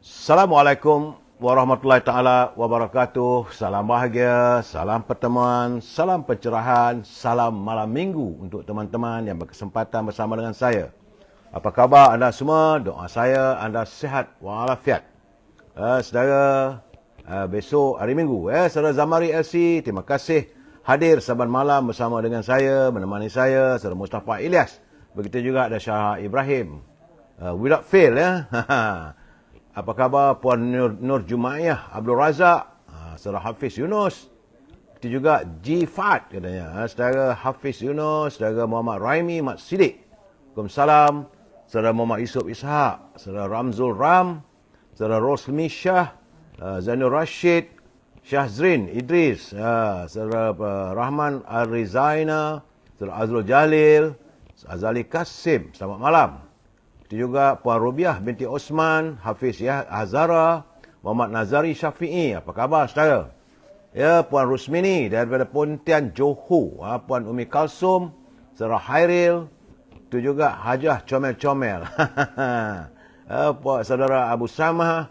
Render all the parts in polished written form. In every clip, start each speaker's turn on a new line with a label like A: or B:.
A: Assalamualaikum warahmatullahi taala wabarakatuh. Salam bahagia, salam pertemuan, salam pencerahan, salam malam minggu untuk teman-teman yang berkesempatan bersama dengan saya. Apa khabar anda semua? Doa saya anda sihat walafiat. Saudara, besok hari minggu, saudara Zamari LC, terima kasih hadir saban malam bersama dengan saya, menemani saya, saudara Mustafa Ilyas. Begitu juga ada Syah Ibrahim. Without fail, Apa khabar Puan Nur Jumaiyah Abdul Razak, saudara Hafiz Yunus. Itu juga G-Fat katanya, saudara Hafiz Yunus, saudara Muhammad Raimi Mat Sidik. Waalaikumsalam. Saudara Muhammad Yusuf Ishaq, saudara Ramzul Ram, saudara Rosmi Shah, Zainul Rashid, Syahzrin Idris, saudara Rahman Al-Rizaina, saudara Azrul Jalil, Azali Kasim. Selamat malam. Itu juga Puan Rubiah binti Osman, Hafiz Azhara, Muhammad Nazari Syafi'i. Apa khabar saudara? Ya, Puan Rusmini daripada Pontian Johor, Puan Umi Kalsum, saudara Hairil. Itu juga Hajah Comel-Comel. Saudara Abu Samah,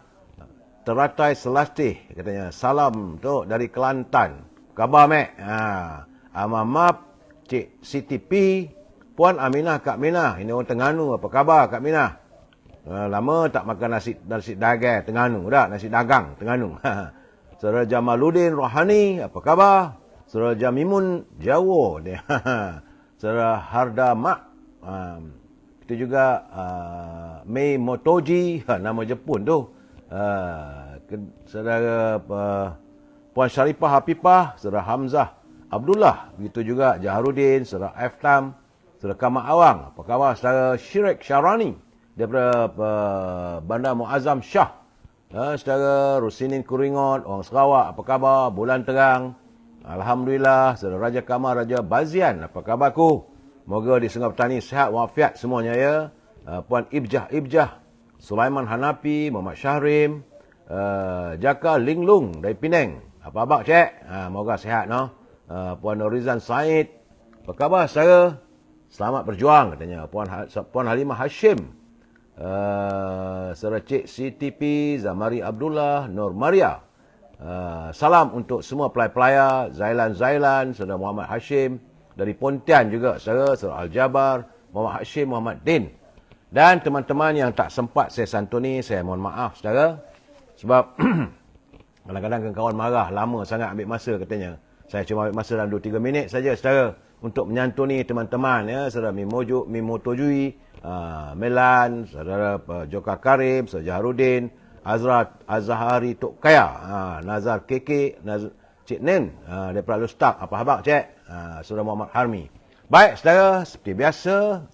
A: Teratai Selastih katanya. Salam tu dari Kelantan. Khabar mek? Map Cik Siti P, Puan Aminah Kak Minah. Ini orang Terengganu. Apa khabar Kak Minah? Lama tak makan nasi dagang Terengganu dah. Nasi dagang Terengganu. Saudara Jamaluddin Rohani. Apa khabar? Saudara Jamimun Jawa. Saudara Harda Mak. Itu juga Mei Motoji. Nama Jepun tu. Saudara Puan Syarifah Hafifah. Saudara Hamzah Abdullah. Begitu juga Jaharuddin. Saudara Eftam. Saudara Kamal Awang. Apa khabar saudara Syirik Syarani daripada Bandar Muazzam Shah. Saudara Rusinin Kuringot, orang Sarawak. Apa khabar? Bulan terang. Alhamdulillah. Saudara Raja Kamal Raja Bazian. Apa khabarku? Moga di Sungai Petani sihat walafiat semuanya ya. Puan Ibjah, Sulaiman Hanafi, Muhammad Syahrim, Jaka Linglung dari Penang. Apa khabar cik? Moga sihat no. Puan Norizan Said. Apa khabar saudara? Selamat berjuang katanya. Puan Halimah Hashim, saudara Cik CTP, Zamari Abdullah, Nur Maria. Salam untuk semua pelai-pelaya, Zailan, saudara Muhammad Hashim. Dari Pontian juga saudara Al-Jabar, Muhammad Hashim, Muhammad Din. Dan teman-teman yang tak sempat saya santuni, saya mohon maaf saudara. Sebab kadang-kadang kawan marah, lama sangat ambil masa katanya. Saya cuma ambil masa dalam 2-3 minit saja saudara. Untuk menyantuni teman-teman ya, saudara Mimotojui, Melan, saudara Joka Karim, saudara Jaharuddin, Azhari Tok Kaya, Nazar Keke, Cik Nen daripada Lustak. Apa khabar cik? Saudara Muhammad Harmi. Baik saudara, seperti biasa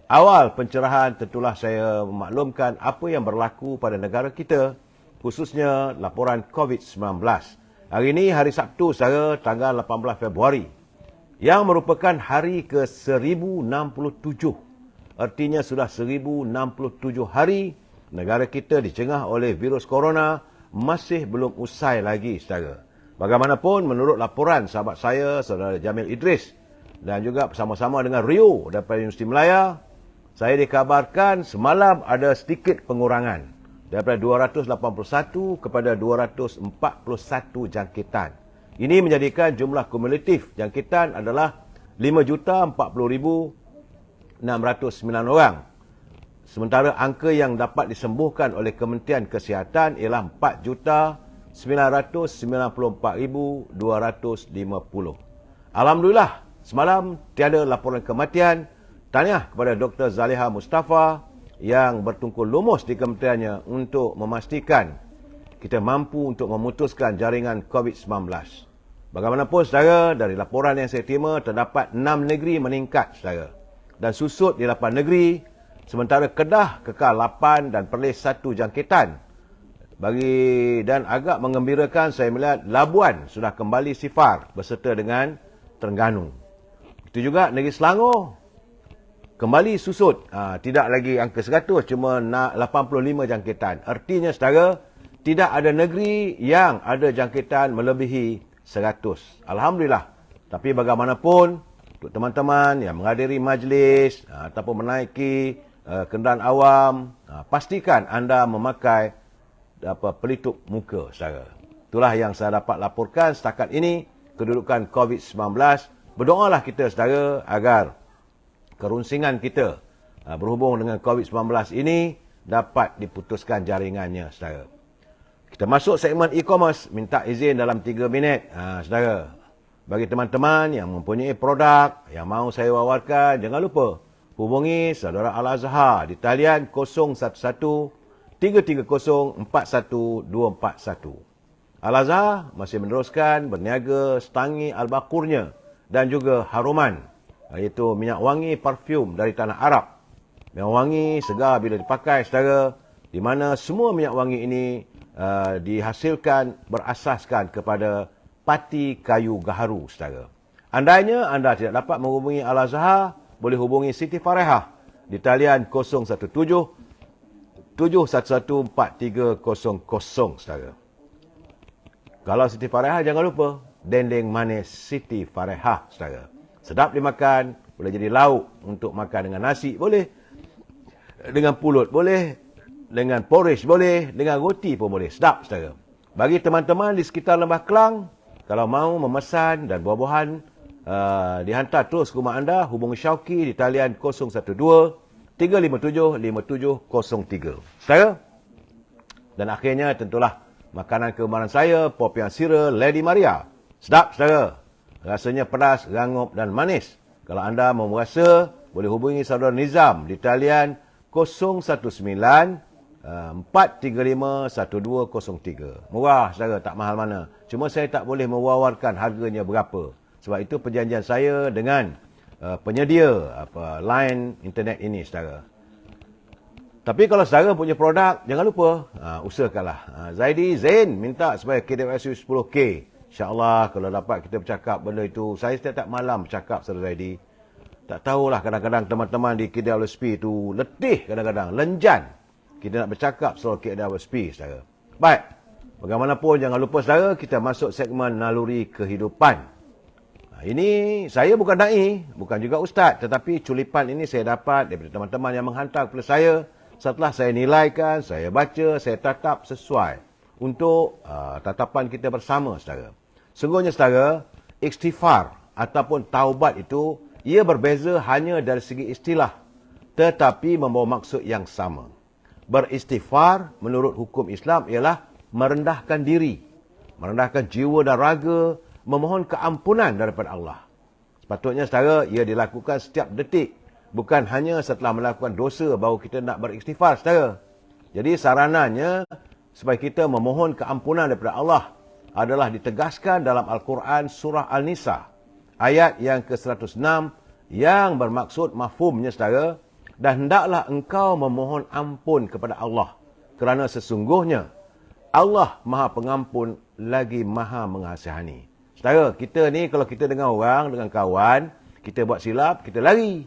A: awal pencerahan tentulah saya memaklumkan apa yang berlaku pada negara kita, khususnya laporan COVID-19. Hari ini hari Sabtu saudara, tanggal 18 Februari. Yang merupakan hari ke-1067. Artinya sudah 1067 hari negara kita dicengah oleh virus corona, masih belum usai lagi saudara. Bagaimanapun menurut laporan sahabat saya, saudara Jamil Idris, dan juga bersama-sama dengan Rio daripada Universiti Melaya, saya dikabarkan semalam ada sedikit pengurangan daripada 281 kepada 241 jangkitan. Ini menjadikan jumlah kumulatif jangkitan adalah 5,40,609 orang. Sementara angka yang dapat disembuhkan oleh Kementerian Kesihatan ialah 4,994,250. Alhamdulillah, semalam tiada laporan kematian. Tahniah kepada Dr. Zaliha Mustafa yang bertungkul lumus di kementeriannya untuk memastikan kita mampu untuk memutuskan jaringan COVID-19. Bagaimanapun saudara, dari laporan yang saya terima, terdapat 6 negeri meningkat saudara. Dan susut di 8 negeri, sementara Kedah kekal 8 dan Perlis 1 jangkitan. Dan agak menggembirakan saya melihat Labuan sudah kembali sifar beserta dengan Terengganu. Itu juga negeri Selangor kembali susut. Tidak lagi angka 100, cuma 85 jangkitan. Artinya saudara, tidak ada negeri yang ada jangkitan melebihi 100. Alhamdulillah. Tapi bagaimanapun, Untuk teman-teman yang menghadiri majlis ataupun menaiki kenderaan awam, pastikan anda memakai pelitup muka, saudara. Itulah yang saya dapat laporkan setakat ini kedudukan COVID-19. Berdoalah kita, saudara, agar kerunsingan kita berhubung dengan COVID-19 ini dapat diputuskan jaringannya, saudara. Kita masuk segmen e-commerce, minta izin dalam 3 minit, saudara. Bagi teman-teman yang mempunyai produk yang mahu saya wawarkan, jangan lupa hubungi saudara Al-Azhar di talian 011-330-41241. Al-Azhar masih meneruskan berniaga setangi Al-Baqurnya dan juga haruman, iaitu minyak wangi parfum dari tanah Arab. Minyak wangi segar bila dipakai, saudara, di mana semua minyak wangi ini dihasilkan berasaskan kepada pati kayu gaharu, saudara. Andainya anda tidak dapat menghubungi Al-Azhar, boleh hubungi Siti Farehah di talian 017-711-4300, saudara. Kalau Siti Farehah, jangan lupa dendeng manis Siti Farehah, saudara. Sedap dimakan, boleh jadi lauk untuk makan dengan nasi, boleh. Dengan pulut, boleh. Dengan porridge, boleh. Dengan roti pun boleh. Sedap, saudara. Bagi teman-teman di sekitar Lembah Kelang, kalau mahu memesan dan buah-buahan dihantar terus ke rumah anda, hubungi Syauqi di talian 012-357-5703. Saudara? Dan akhirnya tentulah makanan kegemaran saya, popiah sira Lady Maria. Sedap, saudara. Rasanya pedas, rangup dan manis. Kalau anda mahu merasa, boleh hubungi saudara Nizam di talian 019-435-1203. Murah, saudara, tak mahal mana. Cuma saya tak boleh mewawarkan harganya berapa. Sebab itu perjanjian saya dengan penyedia line internet ini, saudara. Tapi kalau saudara punya produk, jangan lupa usahakanlah. Zaidi Zain minta supaya KWSU 10K. InsyaAllah kalau dapat kita bercakap benda itu. Saya setiap malam bercakap, saudara Zaidi. Tak tahulah, kadang-kadang teman-teman di KWSP itu letih, kadang-kadang lenjan. Kita nak bercakap soal KWSP, saudara. Baik, bagaimanapun jangan lupa, saudara, kita masuk segmen naluri kehidupan. Ini saya bukan da'i, bukan juga ustaz, tetapi culipan ini saya dapat daripada teman-teman yang menghantar kepada saya. Setelah saya nilaikan, saya baca, saya tatap sesuai untuk tatapan kita bersama, saudara. Sungguhnya, saudara, istighfar ataupun taubat itu, ia berbeza hanya dari segi istilah, tetapi membawa maksud yang sama. Beristighfar menurut hukum Islam ialah merendahkan diri, merendahkan jiwa dan raga, memohon keampunan daripada Allah. Sepatutnya, saudara, ia dilakukan setiap detik. Bukan hanya setelah melakukan dosa baru kita nak beristighfar, saudara. Jadi sarananya supaya kita memohon keampunan daripada Allah adalah ditegaskan dalam Al-Quran surah Al-Nisa ayat yang ke-106 yang bermaksud mafhumnya, saudara, dan hendaklah engkau memohon ampun kepada Allah kerana sesungguhnya Allah Maha Pengampun lagi Maha Mengasihani. Saudara, kita ni kalau kita dengan orang, dengan kawan, kita buat silap, kita lari.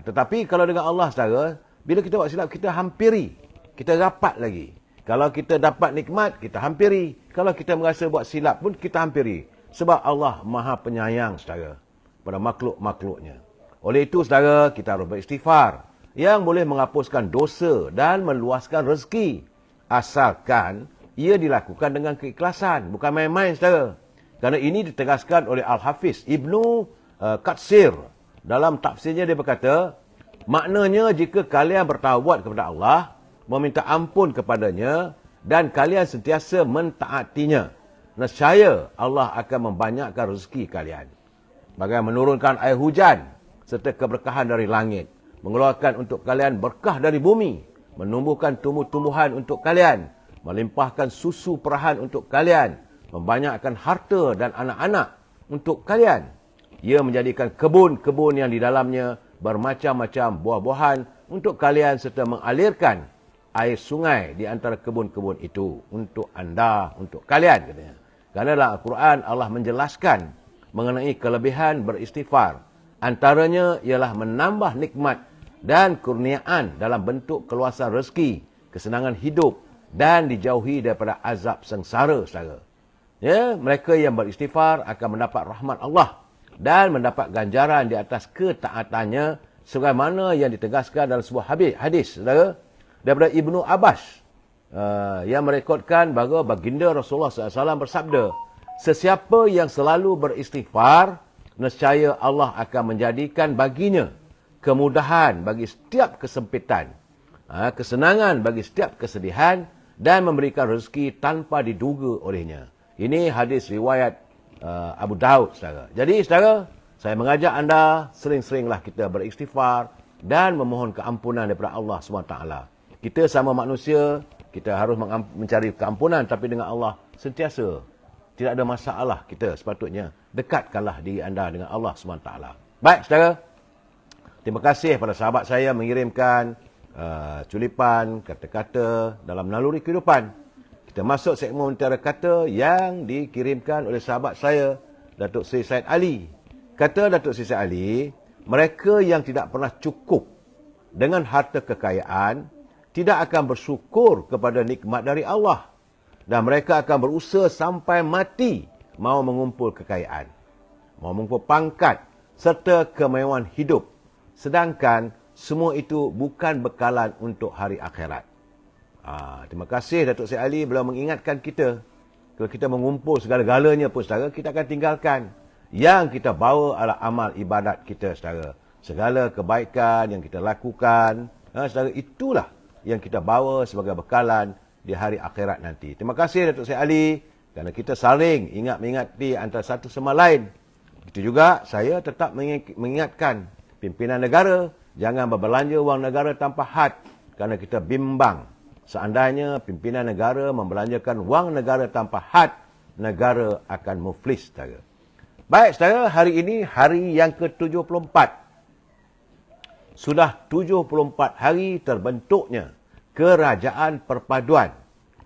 A: Tetapi kalau dengan Allah, saudara, bila kita buat silap, kita hampiri. Kita rapat lagi. Kalau kita dapat nikmat, kita hampiri. Kalau kita merasa buat silap pun, kita hampiri. Sebab Allah Maha Penyayang, saudara, pada makhluk-makhluknya. Oleh itu, saudara, kita harus beristighfar yang boleh menghapuskan dosa dan meluaskan rezeki. Asalkan ia dilakukan dengan keikhlasan. Bukan main-main, saudara. Kerana ini ditegaskan oleh Al-Hafiz Ibnu Katsir. Dalam tafsirnya dia berkata, maknanya jika kalian bertaubat kepada Allah, meminta ampun kepadanya, dan kalian sentiasa mentaatinya, nescaya Allah akan membanyakkan rezeki kalian. Bagai menurunkan air hujan, serta keberkahan dari langit, mengeluarkan untuk kalian berkah dari bumi, menumbuhkan tumbuh-tumbuhan untuk kalian, melimpahkan susu perahan untuk kalian, membanyakkan harta dan anak-anak untuk kalian. Ia menjadikan kebun-kebun yang di dalamnya bermacam-macam buah-buahan untuk kalian serta mengalirkan air sungai di antara kebun-kebun itu untuk anda, untuk kalian, katanya. Kerana dalam Al-Quran Allah menjelaskan mengenai kelebihan beristighfar. Antaranya ialah menambah nikmat dan kurniaan dalam bentuk keluasan rezeki, kesenangan hidup dan dijauhi daripada azab sengsara, saudara. Ya, mereka yang beristighfar akan mendapat rahmat Allah dan mendapat ganjaran di atas ketaatannya sebagaimana yang ditegaskan dalam sebuah hadis saudara daripada Ibnu Abbas yang merekodkan bahawa baginda Rasulullah SAW bersabda, sesiapa yang selalu beristighfar, nescaya Allah akan menjadikan baginya kemudahan bagi setiap kesempitan, kesenangan bagi setiap kesedihan, dan memberikan rezeki tanpa diduga olehnya. Ini hadis riwayat Abu Daud, saudara. Jadi, saudara, saya mengajak anda sering-seringlah kita beristighfar dan memohon keampunan daripada Allah SWT. Kita sama manusia, kita harus mencari keampunan, tapi dengan Allah sentiasa. Tidak ada masalah kita sepatutnya. Dekatkanlah diri anda dengan Allah SWT. Baik, saudara. Terima kasih pada sahabat saya mengirimkan culipan, kata-kata dalam naluri kehidupan. Kita masuk segmen mutiara kata yang dikirimkan oleh sahabat saya, Datuk Seri Said Ali. Kata Datuk Seri Said Ali, mereka yang tidak pernah cukup dengan harta kekayaan, tidak akan bersyukur kepada nikmat dari Allah. Dan mereka akan berusaha sampai mati mahu mengumpul kekayaan, mahu mengumpul pangkat serta kemewahan hidup. Sedangkan semua itu bukan bekalan untuk hari akhirat. Terima kasih Datuk Seri Ali beliau mengingatkan kita. Kalau kita mengumpul segala-galanya pun saudara, kita akan tinggalkan. Yang kita bawa adalah amal ibadat kita saudara. Segala kebaikan yang kita lakukan, saudara, itulah yang kita bawa sebagai bekalan di hari akhirat nanti. Terima kasih Datuk Seri Ali kerana kita saling ingat-mengingati antara satu sama lain. Itu juga saya tetap mengingatkan pimpinan negara jangan berbelanja wang negara tanpa had kerana kita bimbang. Seandainya pimpinan negara membelanjakan wang negara tanpa had, negara akan muflis, saudara. Baik, saudara, hari ini hari yang ke-74. Sudah 74 hari terbentuknya Kerajaan Perpaduan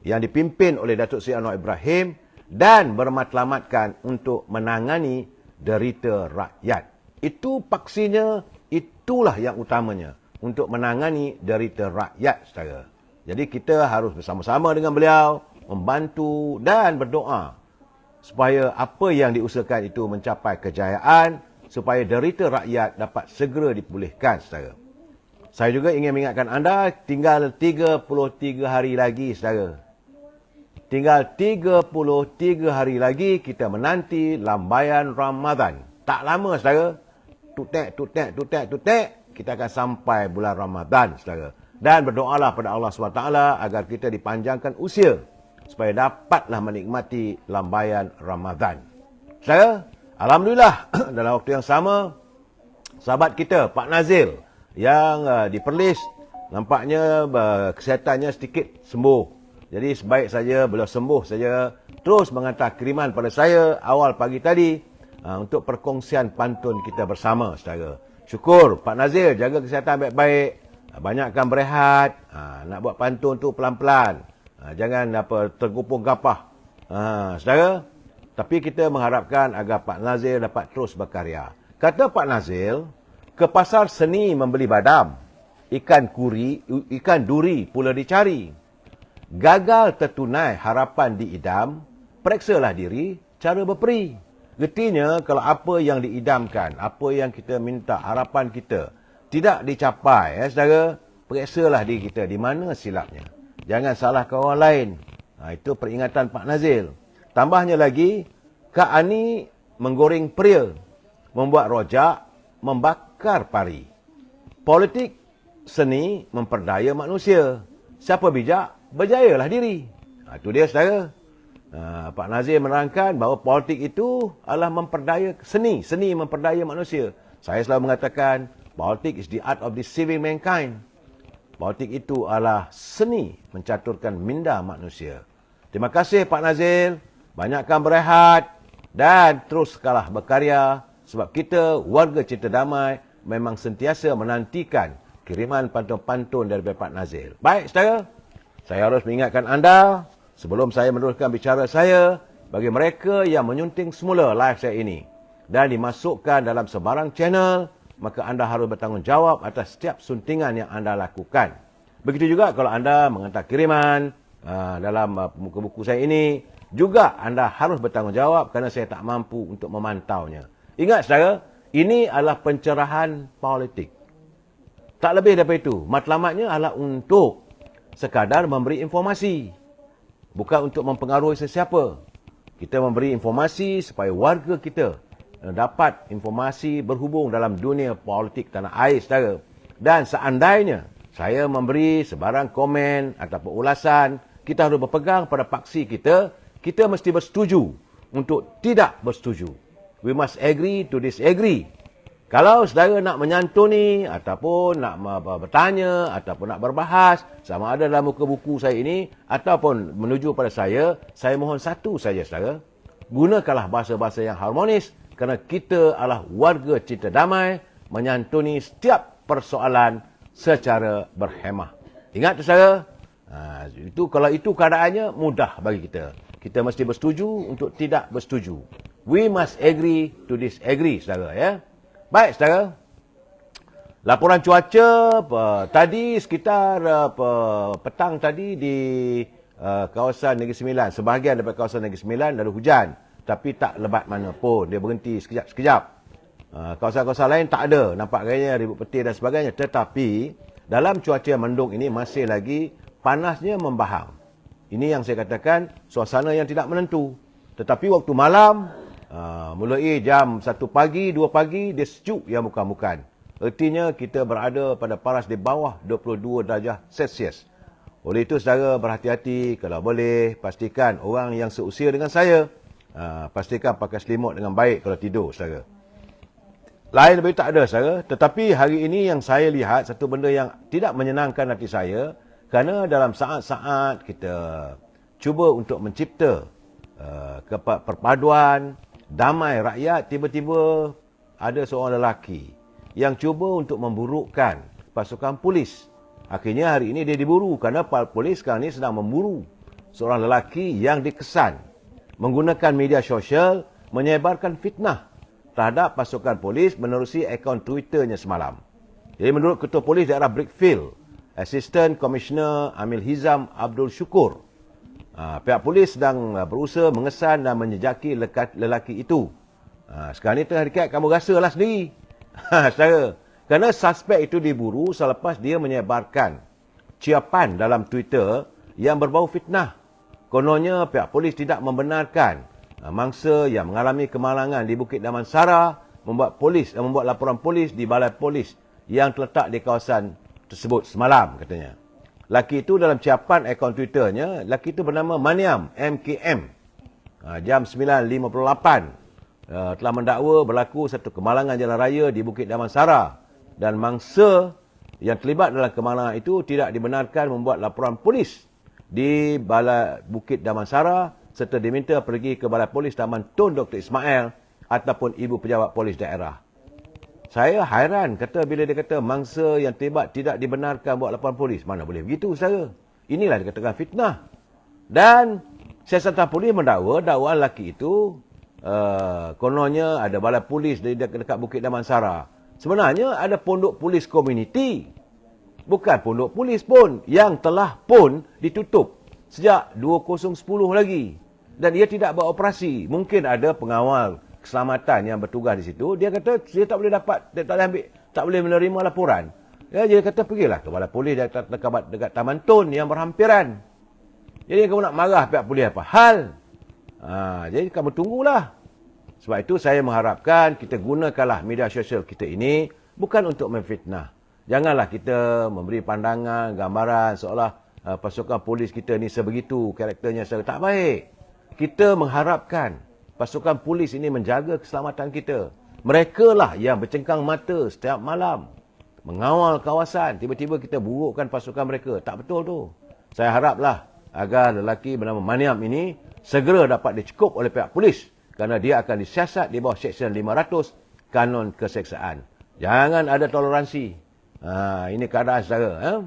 A: yang dipimpin oleh Datuk Seri Anwar Ibrahim dan bermatlamatkan untuk menangani derita rakyat. Itu paksinya, itulah yang utamanya, untuk menangani derita rakyat, saudara. Jadi kita harus bersama-sama dengan beliau, membantu dan berdoa supaya apa yang diusahakan itu mencapai kejayaan, supaya derita rakyat dapat segera dipulihkan, saudara. Saya juga ingin mengingatkan anda, tinggal 33 hari lagi, saudara. Tinggal 33 hari lagi kita menanti lambaian Ramadan. Tak lama, saudara. Tutek, kita akan sampai bulan Ramadan, saudara. Dan berdoalah pada Allah SWT agar kita dipanjangkan usia supaya dapatlah menikmati lambaian Ramadan. Saudara, alhamdulillah dalam waktu yang sama, sahabat kita Pak Nazil yang di Perlis nampaknya kesehatannya sedikit sembuh. Jadi sebaik saja beliau sembuh saja, terus mengantar kiriman pada saya awal pagi tadi untuk perkongsian pantun kita bersama, saudara. Syukur Pak Nazil jaga kesihatan baik-baik. Banyakkan berehat, nak buat pantun tu pelan-pelan. Jangan tergupung gapah. Saudara, tapi kita mengharapkan agar Pak Nazil dapat terus berkarya. Kata Pak Nazil, ke pasar seni membeli badam, ikan duri pula dicari. Gagal tertunai harapan diidam, periksalah diri cara berperi. Getinya kalau apa yang diidamkan, apa yang kita minta, harapan kita tidak dicapai, saudara, periksalah diri kita di mana silapnya. Jangan salahkan orang lain. Itu peringatan Pak Nazil. Tambahnya lagi, Kak Ani menggoreng peria, membuat rojak, membakar pari. Politik seni memperdaya manusia. Siapa bijak, berjayalah diri. Itu dia, saudara. Pak Nazil menerangkan bahawa politik itu adalah memperdaya seni. Seni memperdaya manusia. Saya selalu mengatakan, politik is the art of deceiving mankind. Politik itu adalah seni mencaturkan minda manusia. Terima kasih Pak Nazil. Banyakkan berehat dan teruskanlah berkarya. Sebab kita, warga Cinta Damai, memang sentiasa menantikan kiriman pantun-pantun daripada Pak Nazil. Baik, saudara. Saya harus mengingatkan anda, sebelum saya meneruskan bicara saya, bagi mereka yang menyunting semula live saya ini dan dimasukkan dalam sebarang channel, maka anda harus bertanggungjawab atas setiap suntingan yang anda lakukan. Begitu juga kalau anda menghantar kiriman dalam buku-buku saya ini, juga anda harus bertanggungjawab kerana saya tak mampu untuk memantaunya. Ingat saudara, ini adalah pencerahan politik. Tak lebih daripada itu. Matlamatnya adalah untuk sekadar memberi informasi. Bukan untuk mempengaruhi sesiapa. Kita memberi informasi supaya warga kita dapat informasi berhubung dalam dunia politik tanah air, saudara. Dan seandainya saya memberi sebarang komen ataupun ulasan, kita harus berpegang pada paksi kita. Kita mesti bersetuju untuk tidak bersetuju. We must agree to disagree. Kalau saudara nak menyantuni ataupun nak bertanya ataupun nak berbahas sama ada dalam muka buku saya ini ataupun menuju pada saya mohon satu saja saudara. Gunakanlah bahasa-bahasa yang harmonis kerana kita adalah warga cinta damai menyantuni setiap persoalan secara berhemah. Ingat tu saudara, kalau itu keadaannya mudah bagi kita. Kita mesti bersetuju untuk tidak bersetuju. We must agree to disagree saudara ya. Baik, saudara. Laporan cuaca tadi sekitar petang tadi di kawasan Negeri Sembilan. Sebahagian daripada kawasan Negeri Sembilan ada hujan. Tapi tak lebat mana pun. Dia berhenti sekejap-sekejap. Kawasan-kawasan lain tak ada. Nampak gayanya ribut petir dan sebagainya. Tetapi dalam cuaca mendung ini masih lagi panasnya membahang. Ini yang saya katakan suasana yang tidak menentu. Tetapi waktu malam, mulai jam 1 pagi, 2 pagi, dia sejuk yang bukan-bukan. Artinya kita berada pada paras di bawah 22 darjah Celsius. Oleh itu saudara berhati-hati, kalau boleh pastikan orang yang seusia dengan saya, pastikan pakai selimut dengan baik kalau tidur saudara. Lain lebih tak ada saudara. Tetapi hari ini yang saya lihat satu benda yang tidak menyenangkan hati saya, kerana dalam saat-saat kita cuba untuk mencipta perpaduan damai rakyat, tiba-tiba ada seorang lelaki yang cuba untuk memburukkan pasukan polis. Akhirnya hari ini dia diburu kerana polis sekarang ini sedang memburu seorang lelaki yang dikesan menggunakan media sosial menyebarkan fitnah terhadap pasukan polis menerusi akaun Twitternya semalam. Jadi menurut Ketua Polis Daerah Brickfield, Assistant Commissioner Amil Hizam Abdul Syukur, pihak polis sedang berusaha mengesan dan menjejaki lelaki itu. Sekarang ni tengah dekat, kamu rasalah sendiri. Saudara, kerana suspek itu diburu selepas dia menyebarkan ciapan dalam Twitter yang berbau fitnah. Kononnya pihak polis tidak membenarkan mangsa yang mengalami kemalangan di Bukit Damansara membuat laporan polis di balai polis yang terletak di kawasan tersebut semalam katanya. Laki itu dalam ciapan akaun Twitternya, laki itu bernama Maniam MKM. Jam 9.58 telah mendakwa berlaku satu kemalangan jalan raya di Bukit Damansara dan mangsa yang terlibat dalam kemalangan itu tidak dibenarkan membuat laporan polis di Balai Bukit Damansara serta diminta pergi ke Balai Polis Taman Tun Dr. Ismail ataupun Ibu Pejabat Polis Daerah. Saya hairan bila dia kata mangsa yang terlibat tidak dibenarkan buat laporan polis. Mana boleh begitu saudara? Inilah dikatakan fitnah. Dan siasatan polis mendakwa dakwaan lelaki itu kononnya ada balai polis dekat Bukit Damansara. Sebenarnya ada pondok polis komuniti. Bukan pondok polis pun yang telah pun ditutup sejak 2010 lagi. Dan ia tidak beroperasi. Mungkin ada pengawal keselamatan yang bertugas di situ, dia kata dia tak boleh tak boleh menerima laporan. Ya, dia kata pergilah ke balai polis dekat Taman Tun yang berhampiran. Jadi kamu nak marah pihak polis apa hal? Jadi kamu tunggulah. Sebab itu saya mengharapkan kita gunakanlah media sosial kita ini bukan untuk memfitnah. Janganlah kita memberi pandangan, gambaran seolah pasukan polis kita ni sebegitu karakternya tak baik. Kita mengharapkan pasukan polis ini menjaga keselamatan kita. Mereka lah yang bercengkang mata setiap malam. Mengawal kawasan. Tiba-tiba kita burukkan pasukan mereka. Tak betul tu. Saya haraplah agar lelaki bernama Maniam ini segera dapat dicukup oleh pihak polis. Kerana dia akan disiasat di bawah Seksyen 500 Kanun Keseksaan. Jangan ada toleransi. Ini keadaan saudara.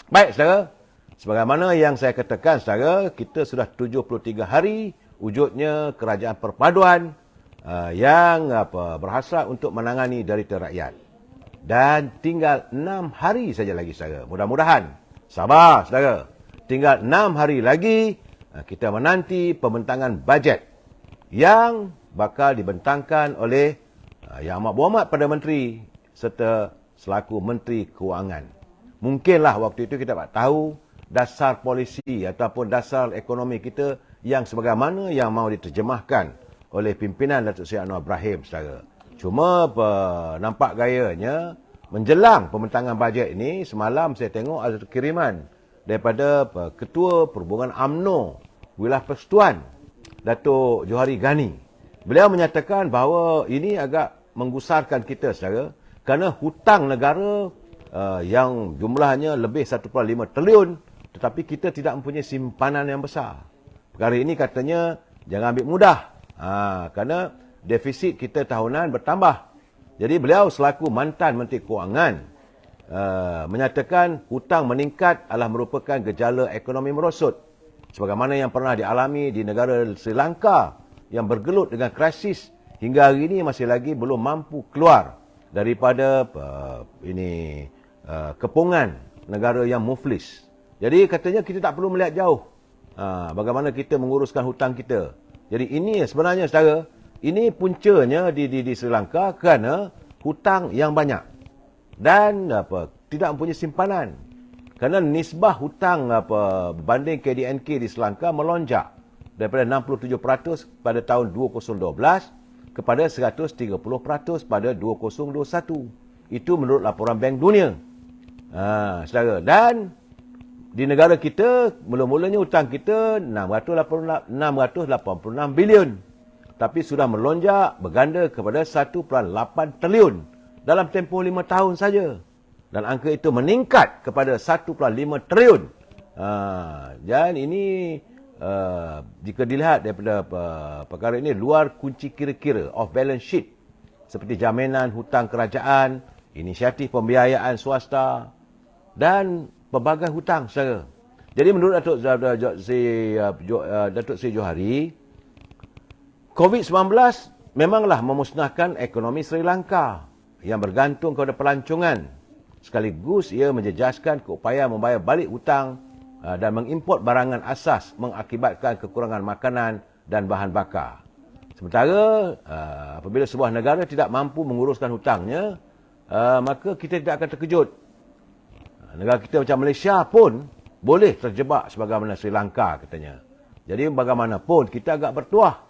A: Baik saudara. Sebagaimana yang saya katakan saudara, kita sudah 73 hari wujudnya kerajaan perpaduan yang berhasrat untuk menangani derita rakyat. Dan tinggal 6 hari saja lagi saudara. Mudah-mudahan. Sabar saudara. Tinggal 6 hari lagi kita menanti pembentangan bajet yang bakal dibentangkan oleh Yang Amat Berhormat Perdana Menteri serta selaku Menteri Kewangan. Mungkinlah waktu itu kita tak tahu dasar polisi ataupun dasar ekonomi kita yang sebagaimana yang mahu diterjemahkan oleh pimpinan Datuk Seri Anwar Ibrahim, saudara. Cuma nampak gayanya menjelang pembentangan bajet ini, semalam saya tengok ada kiriman daripada Ketua Perhubungan UMNO Wilayah Persekutuan, Datuk Johari Ghani. Beliau menyatakan bahawa ini agak menggusarkan kita, saudara, kerana hutang negara yang jumlahnya lebih 1.5 triliun, tetapi kita tidak mempunyai simpanan yang besar. Perkara ini katanya jangan ambil mudah, kerana defisit kita tahunan bertambah. Jadi beliau selaku mantan Menteri Kewangan menyatakan hutang meningkat adalah merupakan gejala ekonomi merosot, sebagaimana yang pernah dialami di negara Sri Lanka yang bergelut dengan krisis hingga hari ini masih lagi belum mampu keluar daripada kepungan negara yang muflis. Jadi katanya kita tak perlu melihat jauh bagaimana kita menguruskan hutang kita. Jadi ini sebenarnya, saudara, ini puncanya di Sri Lanka kerana hutang yang banyak dan tidak mempunyai simpanan. Kerana nisbah hutang berbanding KDNK di Sri Lanka melonjak daripada 67% pada tahun 2012 kepada 130% pada 2021. Itu menurut laporan Bank Dunia. Saudara, dan di negara kita, mula-mulanya hutang kita 686 bilion. Tapi sudah melonjak berganda kepada 1.8 triliun dalam tempoh 5 tahun saja. Dan angka itu meningkat kepada 1.5 triliun. Dan ini jika dilihat daripada perkara ini luar kunci kira-kira off balance sheet seperti jaminan hutang kerajaan, inisiatif pembiayaan swasta dan pelbagai hutang, saudara. Jadi menurut Datuk Seri Johari, COVID-19 memanglah memusnahkan ekonomi Sri Lanka yang bergantung kepada pelancongan. Sekaligus ia menjejaskan keupayaan membayar balik hutang dan mengimport barangan asas mengakibatkan kekurangan makanan dan bahan bakar. Sementara apabila sebuah negara tidak mampu menguruskan hutangnya, maka kita tidak akan terkejut. Negara kita macam Malaysia pun boleh terjebak sebagaimana Sri Lanka katanya. Jadi bagaimanapun kita agak bertuah.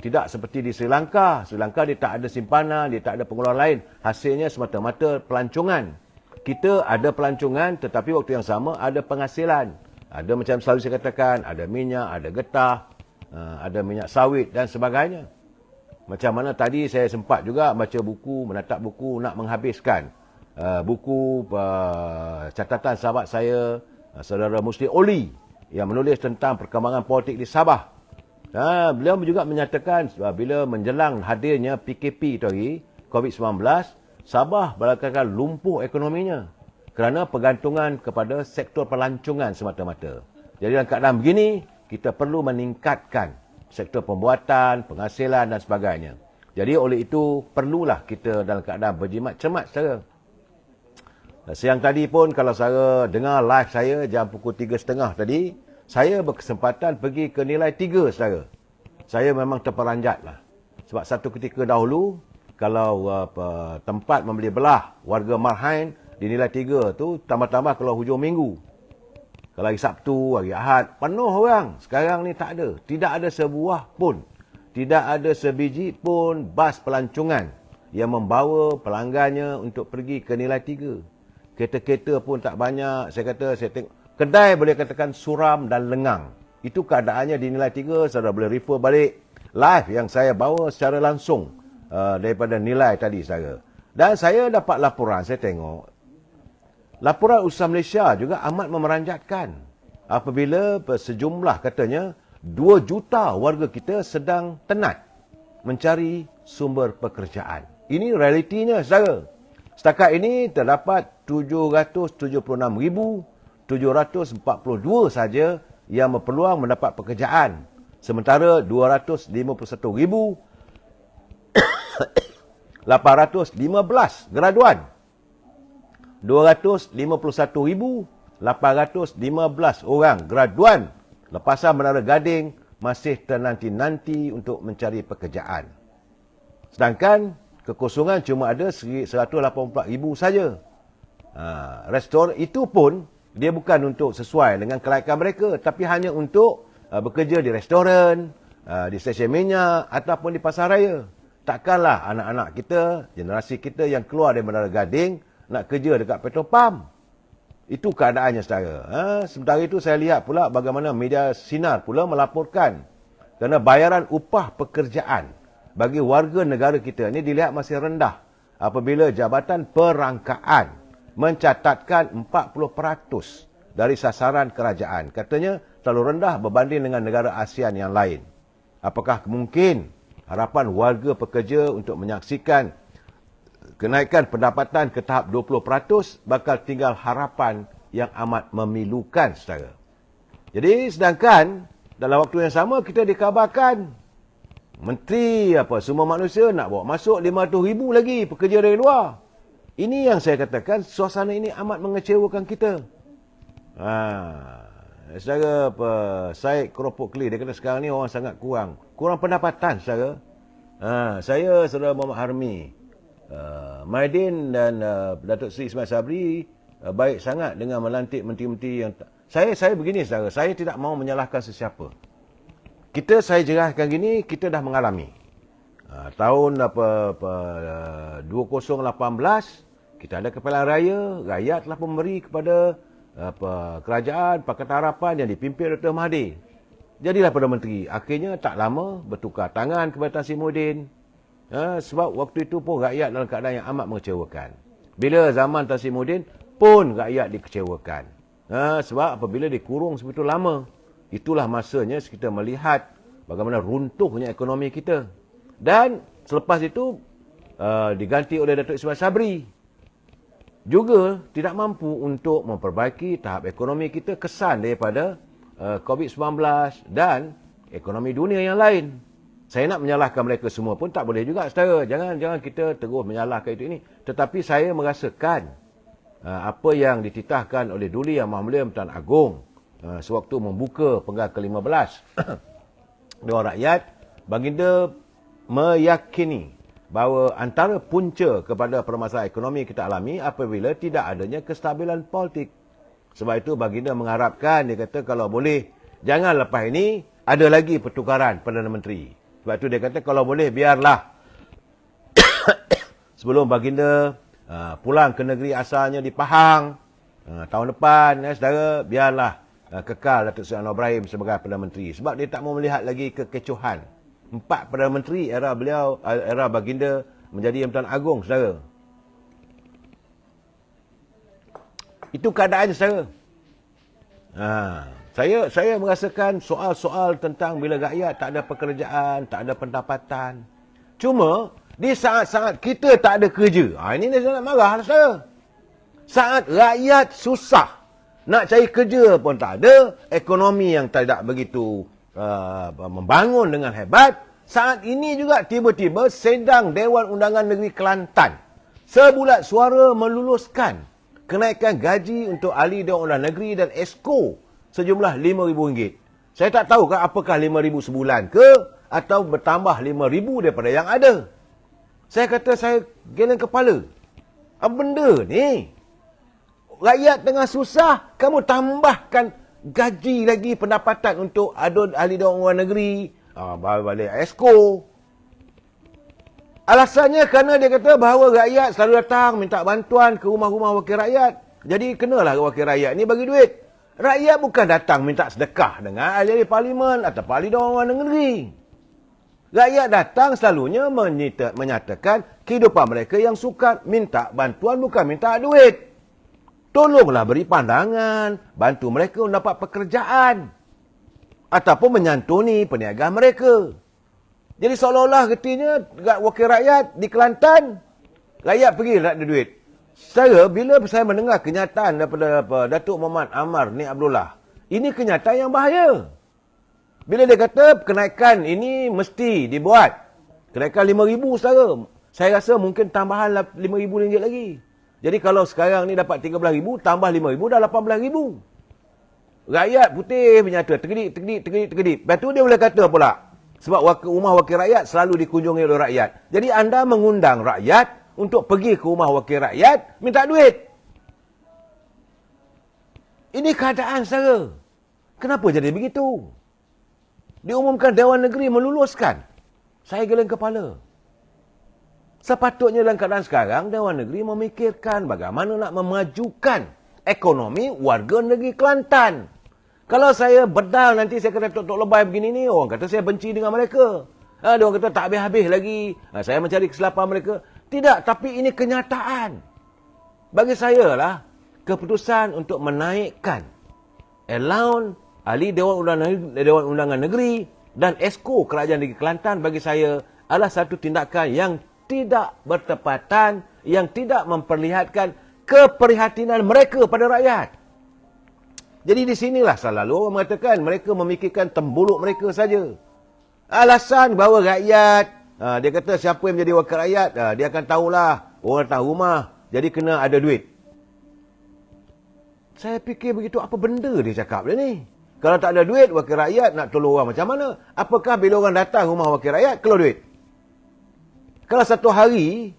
A: Tidak seperti di Sri Lanka. Sri Lanka dia tak ada simpanan, dia tak ada pengeluaran lain. Hasilnya semata-mata pelancongan. Kita ada pelancongan tetapi waktu yang sama ada penghasilan. Ada macam selalu saya katakan, ada minyak, ada getah, ada minyak sawit dan sebagainya. Macam mana tadi saya sempat juga baca buku, menatap buku nak menghabiskan. Buku catatan sahabat saya, saudara Musli Oli, yang menulis tentang perkembangan politik di Sabah. Beliau juga menyatakan bila menjelang hadirnya PKP tadi, COVID-19, Sabah bakal lumpuh ekonominya kerana pergantungan kepada sektor pelancongan semata-mata. Jadi dalam keadaan begini, kita perlu meningkatkan sektor pembuatan, penghasilan dan sebagainya. Jadi oleh itu, perlulah kita dalam keadaan berjimat cermat, saudara. Siang tadi pun kalau saya dengar live saya jam pukul 3.30 tadi, saya berkesempatan pergi ke nilai 3, saudara. Saya memang terperanjatlah. Sebab satu ketika dahulu, kalau tempat membeli belah warga Marhain di nilai 3 tu, tambah-tambah kalau hujung minggu. Kalau hari Sabtu, hari Ahad, penuh orang. Sekarang ni tak ada. Tidak ada sebuah pun. Tidak ada sebiji pun bas pelancongan yang membawa pelanggannya untuk pergi ke nilai 3. Kereta-kereta pun tak banyak. Saya tengok. Kedai boleh katakan suram dan lengang. Itu keadaannya di nilai 3. Saudara boleh refer balik live yang saya bawa secara langsung daripada nilai tadi, saudara. Dan saya dapat laporan, saya tengok. Laporan Usaha Malaysia juga amat memeranjatkan. Apabila sejumlah katanya 2 juta warga kita sedang tenat mencari sumber pekerjaan. Ini realitinya, saudara. Setakat ini terdapat 776,742 saja yang berpeluang mendapat pekerjaan. Sementara 251,815 graduan. 251,815 orang graduan lepasan Menara Gading masih ternanti-nanti untuk mencari pekerjaan. Sedangkan kekosongan cuma ada 184,000 saja. Restoran itu pun dia bukan untuk sesuai dengan kelayakan mereka, tapi hanya untuk bekerja di restoran, di stesen minyak ataupun di pasar raya. Takkanlah anak-anak kita, generasi kita yang keluar dari Menara Gading nak kerja dekat Petropam. Itu keadaannya saudara. Sementara itu saya lihat pula bagaimana media sinar pula melaporkan kerana bayaran upah pekerjaan bagi warga negara kita ini dilihat masih rendah apabila Jabatan Perangkaan mencatatkan 40% dari sasaran kerajaan. Katanya terlalu rendah berbanding dengan negara ASEAN yang lain. Apakah mungkin harapan warga pekerja untuk menyaksikan kenaikan pendapatan ke tahap 20% bakal tinggal harapan yang amat memilukan saudara. Jadi sedangkan dalam waktu yang sama kita dikabarkan Menteri semua manusia nak bawa masuk 500,000 lagi pekerja dari luar. Ini yang saya katakan suasana ini amat mengecewakan kita. Saudara Syed Keropok Keli, dia kata sekarang ni orang sangat kurang pendapatan saudara. Saya saudara Muhammad Harmi, Maidin dan Datuk Seri Ismail Sabri baik sangat dengan melantik menteri-menteri yang saya begini saudara, saya tidak mahu menyalahkan sesiapa. Saya jelaskan gini, kita dah mengalami. Tahun 2018, kita ada kepala raya, rakyat telah memberi kepada kerajaan Pakatan Harapan yang dipimpin Dr. Mahathir. Jadilah Perdana Menteri. Akhirnya tak lama bertukar tangan kepada Tan Sri Muhyiddin. Sebab waktu itu pun rakyat dalam keadaan yang amat mengecewakan. Bila zaman Tan Sri Muhyiddin pun rakyat dikecewakan. Sebab apabila dikurung sebegitu lama, itulah masanya kita melihat bagaimana runtuhnya ekonomi kita. Dan selepas itu diganti oleh Datuk Ismail Sabri. Juga tidak mampu untuk memperbaiki tahap ekonomi kita kesan daripada COVID-19 dan ekonomi dunia yang lain. Saya nak menyalahkan mereka semua pun tak boleh juga saudara. Jangan kita terus menyalahkan itu ini. Tetapi saya merasakan apa yang dititahkan oleh Duli Yang Maha Mulia Tuan Agong sewaktu membuka penggal ke-15 Dewan Rakyat, baginda meyakini bahawa antara punca kepada permasalahan ekonomi kita alami apabila tidak adanya kestabilan politik. Sebab itu baginda mengharapkan, dia kata kalau boleh jangan lepas ini ada lagi pertukaran Perdana Menteri. Sebab itu dia kata kalau boleh biarlah sebelum baginda pulang ke negeri asalnya di Pahang tahun depan, saudara, biarlah kekal Datuk Seri Anwar Ibrahim sebagai Perdana Menteri. Sebab dia tak mau melihat lagi kekecohan. 4 Perdana Menteri era beliau, era baginda menjadi Yang Tuan Agong, saudara. Itu keadaannya, saudara. Saya merasakan soal-soal tentang bila rakyat tak ada pekerjaan, tak ada pendapatan. Cuma, di saat-saat kita tak ada kerja, ini dia nak marah, saudara. Saat rakyat susah, nak cari kerja pun tak ada, ekonomi yang tidak begitu membangun dengan hebat. Saat ini juga tiba-tiba sedang Dewan Undangan Negeri Kelantan sebulat suara meluluskan kenaikan gaji untuk ahli Dewan Undangan Negeri dan Esko sejumlah RM5,000. Saya tak tahu apakah RM5,000 sebulan ke atau bertambah RM5,000 daripada yang ada. Saya kata saya geleng kepala. Apa benda ni? Rakyat tengah susah, kamu tambahkan gaji lagi pendapatan untuk ahli Dewan Undangan Negeri, balik Esko. Alasannya kerana dia kata bahawa rakyat selalu datang minta bantuan ke rumah-rumah wakil rakyat. Jadi kenalah wakil rakyat ni bagi duit. Rakyat bukan datang minta sedekah dengan ahli-ahli parlimen atau ahli Dewan Undangan Negeri. Rakyat datang selalunya menyatakan kehidupan mereka yang sukar, minta bantuan bukan minta duit. Tolonglah beri pandangan, bantu mereka mendapat pekerjaan ataupun menyantuni perniagaan mereka. Jadi seolah-olah getihnya wakil rakyat di Kelantan, rakyat pergi nak ada duit. Bila saya mendengar kenyataan daripada Datuk Muhammad Amar Nik Abdullah, ini kenyataan yang bahaya. Bila dia kata kenaikan ini mesti dibuat, kenaikan RM5,000 saudara, saya rasa mungkin tambahan RM5,000 lagi. Jadi kalau sekarang ni dapat RM13,000, tambah RM5,000 dah RM18,000. Rakyat putih menyata, terkedip. Lepas tu dia boleh kata pula, Sebab rumah wakil rakyat selalu dikunjungi oleh rakyat. Jadi anda mengundang rakyat untuk pergi ke rumah wakil rakyat, minta duit. Ini keadaan saudara. Kenapa jadi begitu? Diumumkan Dewan Negeri meluluskan. Saya geleng kepala. Sepatutnya dalam keadaan sekarang, Dewan Negeri memikirkan bagaimana nak memajukan ekonomi warga negeri Kelantan. Kalau saya bedal nanti saya kata tok lebay begini ni, orang kata saya benci dengan mereka. Dia orang kata tak habis-habis lagi. Saya mencari kesilapan mereka. Tidak, tapi ini kenyataan. Bagi saya lah, keputusan untuk menaikkan allowance ahli Dewan Undangan Negeri dan Esko Kerajaan Negeri Kelantan bagi saya adalah satu tindakan yang tidak bertepatan, yang tidak memperlihatkan keprihatinan mereka pada rakyat. Jadi di sinilah selalu orang mengatakan mereka memikirkan tembuluk mereka saja. Alasan bahawa rakyat, dia kata siapa yang menjadi wakil rakyat, dia akan tahulah orang datang rumah, jadi kena ada duit. Saya fikir begitu, apa benda dia cakap dia ni? Kalau tak ada duit, wakil rakyat nak tolong orang macam mana? Apakah bila orang datang rumah wakil rakyat, keluar duit? Kalau satu hari,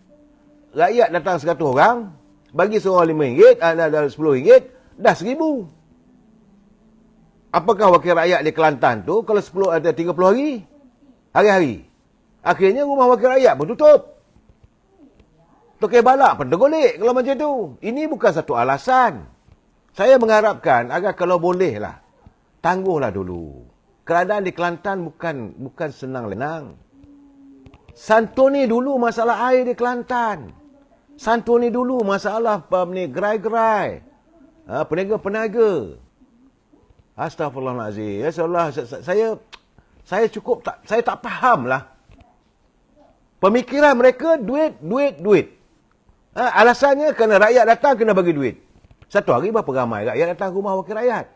A: rakyat datang 100 orang, bagi seorang RM5, ada RM10, dah RM1,000. Apakah wakil rakyat di Kelantan tu, kalau 10 ada 30 hari, hari-hari. Akhirnya rumah wakil rakyat pun tutup. Tokek balak pun tergolek kalau macam tu. Ini bukan satu alasan. Saya mengharapkan agar kalau bolehlah, tangguhlah dulu. Keadaan di Kelantan bukan senang-lenang. Santuni dulu masalah air di Kelantan. Santuni dulu masalah gerai-gerai. Peniaga-peniaga. Astaghfirullahaladzim. Ya Allah, saya cukup saya tak faham lah. Pemikiran mereka duit. Alasannya kerana rakyat datang kena bagi duit. Satu hari berapa ramai rakyat datang ke rumah wakil rakyat?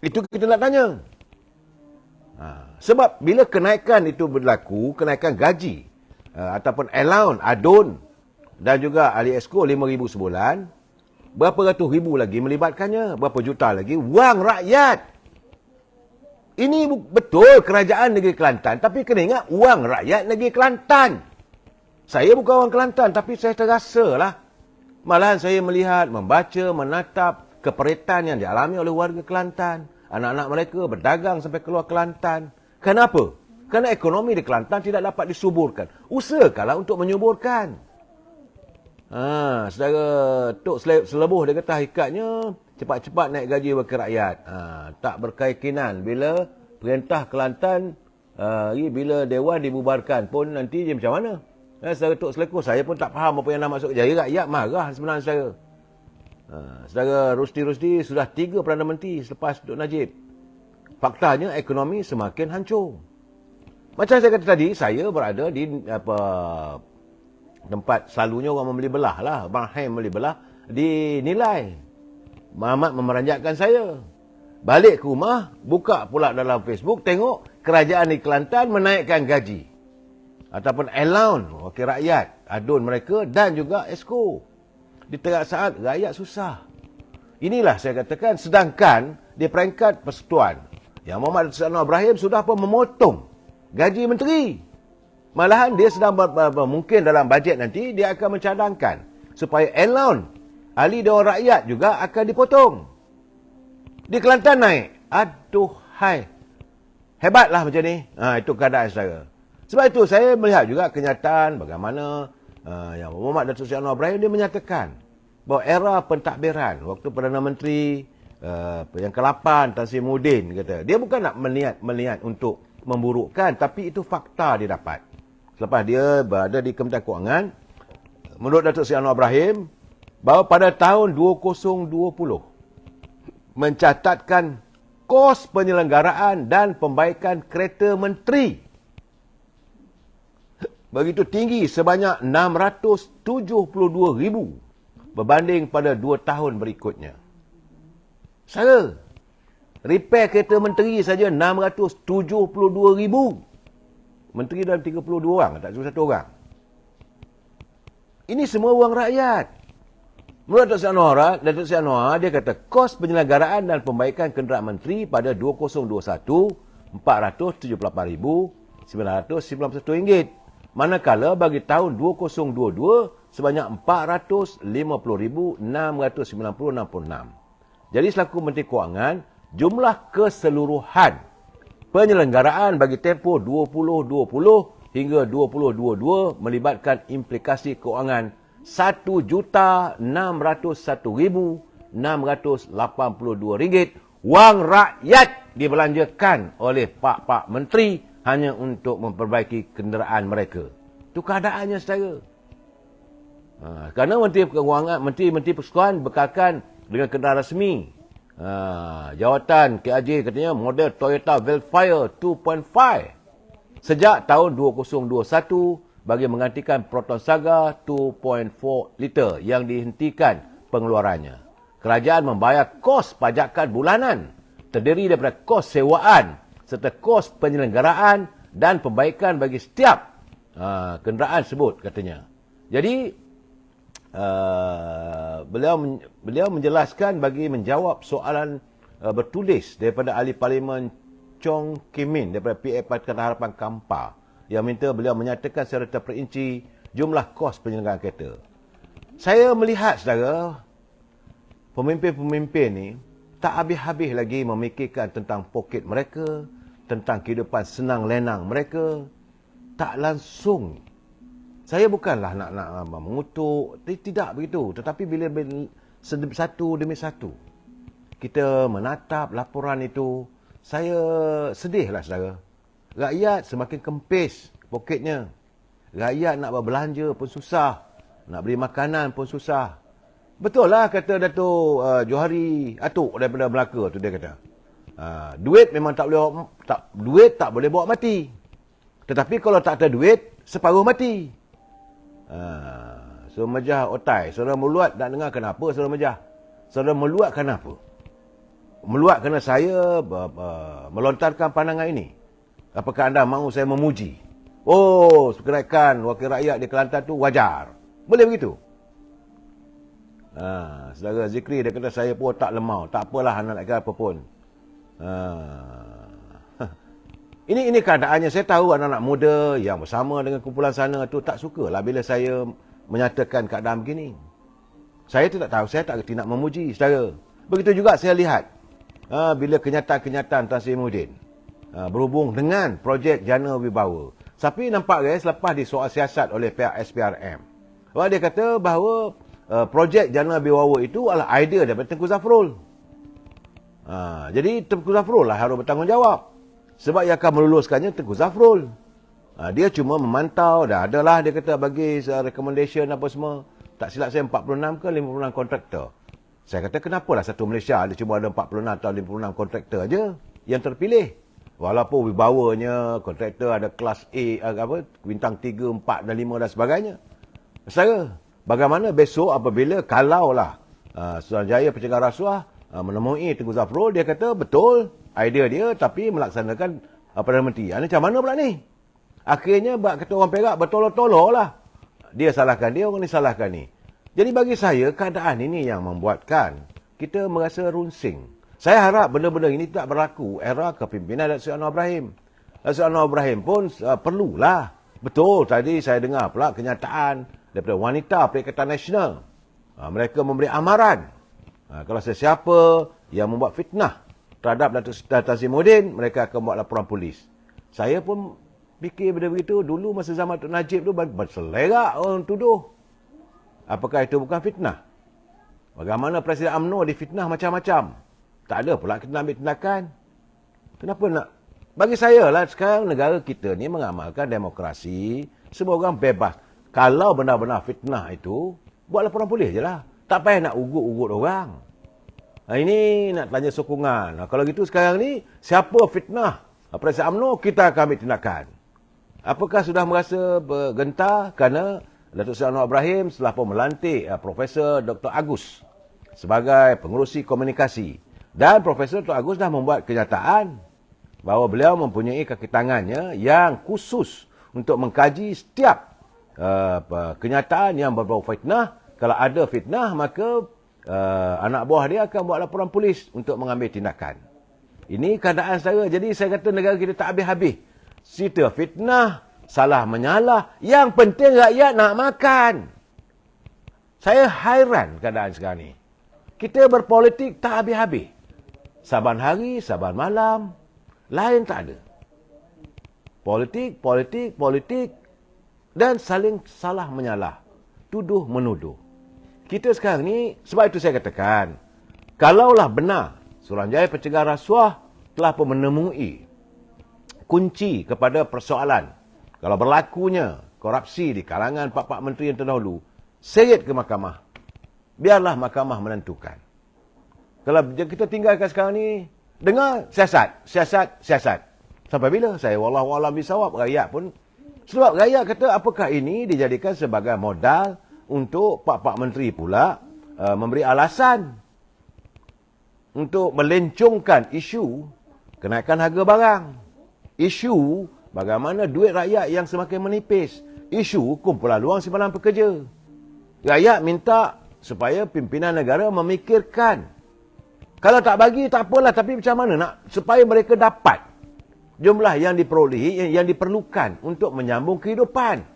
A: Itu kita nak tanya. Sebab bila kenaikan itu berlaku, kenaikan gaji ataupun allowance, adun dan juga ahli esko 5,000 sebulan, berapa ratus ribu lagi melibatkannya, berapa juta lagi wang rakyat. Ini betul kerajaan negeri Kelantan, tapi kena ingat wang rakyat negeri Kelantan. Saya bukan orang Kelantan, tapi saya terasa lah. Malahan saya melihat, membaca, menatap keperitan yang dialami oleh warga Kelantan. Anak-anak mereka berdagang sampai keluar Kelantan. Kenapa? Kerana ekonomi di Kelantan tidak dapat disuburkan. Usahakanlah untuk menyuburkan. Saudara Tok Selebuh dia kata hakikatnya cepat-cepat naik gaji wakil rakyat. Tak berkeyakinan bila perintah Kelantan, bila Dewan dibubarkan pun nanti dia macam mana? Saudara Tok Selebuh, saya pun tak faham apa yang nak masuk kerja. Rakyat marah sebenarnya saudara. Saudara Rusdi sudah 3 Perdana Menteri selepas Dr. Najib. Faktanya ekonomi semakin hancur. Macam saya kata tadi, saya berada di tempat selalunya orang membeli belah lah. Abang Haim membeli belah. Dinilai. Mamat memeranjatkan saya. Balik ke rumah, buka pula dalam Facebook, tengok kerajaan di Kelantan menaikkan gaji. Ataupun allowance wakil rakyat, adun mereka dan juga esko. Di tengah saat rakyat susah. Inilah saya katakan, sedangkan di peringkat persekutuan, Yang Muhammad Datuk Seri Anwar Ibrahim sudah pun memotong gaji menteri. Malahan dia sedang mungkin dalam bajet nanti dia akan mencadangkan supaya allowance ahli Dewan Rakyat juga akan dipotong. Di Kelantan naik. Aduhai. Hebatlah macam ni. Itu keadaan saudara. Sebab itu saya melihat juga kenyataan bagaimana Yang Muhammad Datuk Seri Anwar Ibrahim dia menyatakan bahawa era pentadbiran waktu Perdana Menteri yang ke-8 Tan Sri Muhyiddin kata, dia bukan nak melihat untuk memburukkan, tapi itu fakta dia dapat. Selepas dia berada di Kementerian Kewangan, menurut Datuk Seri Anwar Ibrahim, bahawa pada tahun 2020 mencatatkan kos penyelenggaraan dan pembaikan kereta menteri begitu tinggi sebanyak 672,000 berbanding pada 2 tahun berikutnya. Saudara, repair kereta menteri saja 672,000. Menteri dalam 32 orang, tak cuma 1 orang. Ini semua wang rakyat. Menurut Datuk Seri Anwar, dia kata kos penyelenggaraan dan pembaikan kenderaan menteri pada 2021 RM478,991. Manakala bagi tahun 2022 sebanyak RM450,696.66. Jadi selaku Menteri Kewangan, jumlah keseluruhan penyelenggaraan bagi tempoh 2020 hingga 2022 melibatkan implikasi kewangan RM1,601,682. Wang rakyat dibelanjakan oleh pak-pak menteri hanya untuk memperbaiki kenderaan mereka. Itu keadaannya, saudara. Kerana Menteri Kewangan, Menteri Persekutuan bekalkan dengan kenderaan rasmi. Jawatan KAJ katanya model Toyota Velfire 2.5 sejak tahun 2021 bagi menggantikan Proton Saga 2.4 liter yang dihentikan pengeluarannya. Kerajaan membayar kos pajakan bulanan terdiri daripada kos sewaan serta kos penyelenggaraan dan perbaikan bagi setiap kenderaan sebut, katanya. Jadi beliau menjelaskan bagi menjawab soalan bertulis daripada ahli parlimen Chong Kim Min daripada PA Pakatan Harapan Kampa yang minta beliau menyatakan secara terperinci jumlah kos penyelenggaraan kereta. Saya melihat, saudara, pemimpin-pemimpin ni tak habis-habis lagi memikirkan tentang poket mereka, tentang kehidupan senang lenang mereka. Tak langsung. Saya bukanlah nak mengutuk, tidak begitu. Tetapi bila satu demi satu kita menatap laporan itu, saya sedihlah, saudara. Rakyat semakin kempis poketnya. Rakyat nak berbelanja pun susah. Nak beli makanan pun susah. Betul lah kata Dato' Johari Atuk daripada Melaka tu, dia kata. Duit memang duit tak boleh bawa mati. Tetapi kalau tak ada duit, separuh mati. Saudara Mejah Otai, saudara Meluat nak dengar kenapa saudara Mejah? Saudara Meluat kenapa? Meluat kerana saya melontarkan pandangan ini. Apakah anda mahu saya memuji? Oh, kenaikan wakil rakyat di Kelantan tu wajar. Boleh begitu? Saudara Zikri dia kata saya pun tak lemau. Tak apalah anak nak kata apa pun. Ini keadaannya. Saya tahu anak-anak muda yang bersama dengan kumpulan sana tu tak sukalah bila saya menyatakan keadaan begini. Saya tidak tahu. Saya tak kerti nak memuji, saudara. Begitu juga saya lihat bila kenyataan-kenyataan Tan Sri Muhyiddin berhubung dengan projek Jana Wibawa. Tapi nampak guys, selepas disoal siasat oleh pihak SPRM, dia kata bahawa projek Jana Wibawa itu adalah idea daripada Tengku Zafrul. Jadi Tengku Zafrul lah harus bertanggungjawab. Sebab yang akan meluluskannya Tengku Zafrul. Dia cuma memantau, dah adalah dia kata bagi recommendation apa semua. Tak silap saya 46 ke 56 kontraktor. Saya kata kenapalah satu Malaysia ada cuma ada 46 atau 56 kontraktor aja yang terpilih. Walaupun wibawanya kontraktor ada kelas A, bintang 3, 4 dan 5 dan sebagainya. Saudara, bagaimana besok apabila kalaulah Suruhanjaya Pencegah Rasuah menemui Tengku Zafrul, dia kata betul idea dia tapi melaksanakan Perdana Menteri. Macam mana pula ni? Akhirnya kata orang Perak bertolak-tolak lah. Dia salahkan dia, orang ni salahkan ni. Jadi bagi saya, keadaan ini yang membuatkan kita merasa runsing. Saya harap benda-benda ini tak berlaku era kepimpinan Datuk Seri Anwar Ibrahim. Datuk Seri Anwar Ibrahim pun perlulah. Betul, tadi saya dengar pula kenyataan daripada wanita Perikatan Nasional. Mereka memberi amaran. Kalau sesiapa yang membuat fitnah terhadap Datuk Tan Sri Muhyiddin, mereka akan buat laporan polis. Saya pun fikir benda begitu. Dulu masa zaman Tok Najib tu berselerak orang tuduh. Apakah itu bukan fitnah? Bagaimana Presiden UMNO difitnah macam-macam? Tak ada pula kita nak ambil tindakan. Kenapa nak? Bagi saya lah, sekarang negara kita ni mengamalkan demokrasi. Semua orang bebas. Kalau benar-benar fitnah itu, buat laporan polis je lah. Tak payah nak ugut-ugut orang. Ini nak tanya sokongan. Kalau gitu sekarang ni, siapa fitnah Presiden UMNO, kita akan ambil tindakan. Apakah sudah merasa gentar kerana Datuk Seri Anwar Ibrahim setelah pun melantik Profesor Dr. Agus sebagai pengerusi komunikasi. Dan Profesor Dr. Agus dah membuat kenyataan bahawa beliau mempunyai kaki tangannya yang khusus untuk mengkaji setiap kenyataan yang berbau fitnah. Kalau ada fitnah, maka anak buah dia akan buat laporan polis untuk mengambil tindakan. Ini keadaan saya. Jadi saya kata negara kita tak habis-habis. Cerita fitnah, salah menyalah. Yang penting rakyat nak makan. Saya hairan keadaan sekarang ni. Kita berpolitik tak habis-habis. Saban hari, saban malam. Lain tak ada. Politik, politik, politik. Dan saling salah menyalah. Tuduh menuduh. Kita sekarang ni, sebab itu saya katakan, kalaulah benar Suruhanjaya Pencegahan Rasuah telah pun menemui kunci kepada persoalan. Kalau berlakunya korupsi di kalangan pak-pak menteri yang terdahulu, seret ke mahkamah. Biarlah mahkamah menentukan. Kalau kita tinggalkan sekarang ni, dengar siasat, siasat, siasat. Sampai bila? Saya wallahualam bisawab. Rakyat pun, sebab rakyat kata apakah ini dijadikan sebagai modal untuk pak-pak menteri pula memberi alasan untuk melencongkan isu kenaikan harga barang. Isu bagaimana duit rakyat yang semakin menipis. Isu kumpulan luang simpanan pekerja. Rakyat minta supaya pimpinan negara memikirkan. Kalau tak bagi, tak apalah. Tapi macam mana nak supaya mereka dapat jumlah yang diperolehi, yang diperlukan untuk menyambung kehidupan.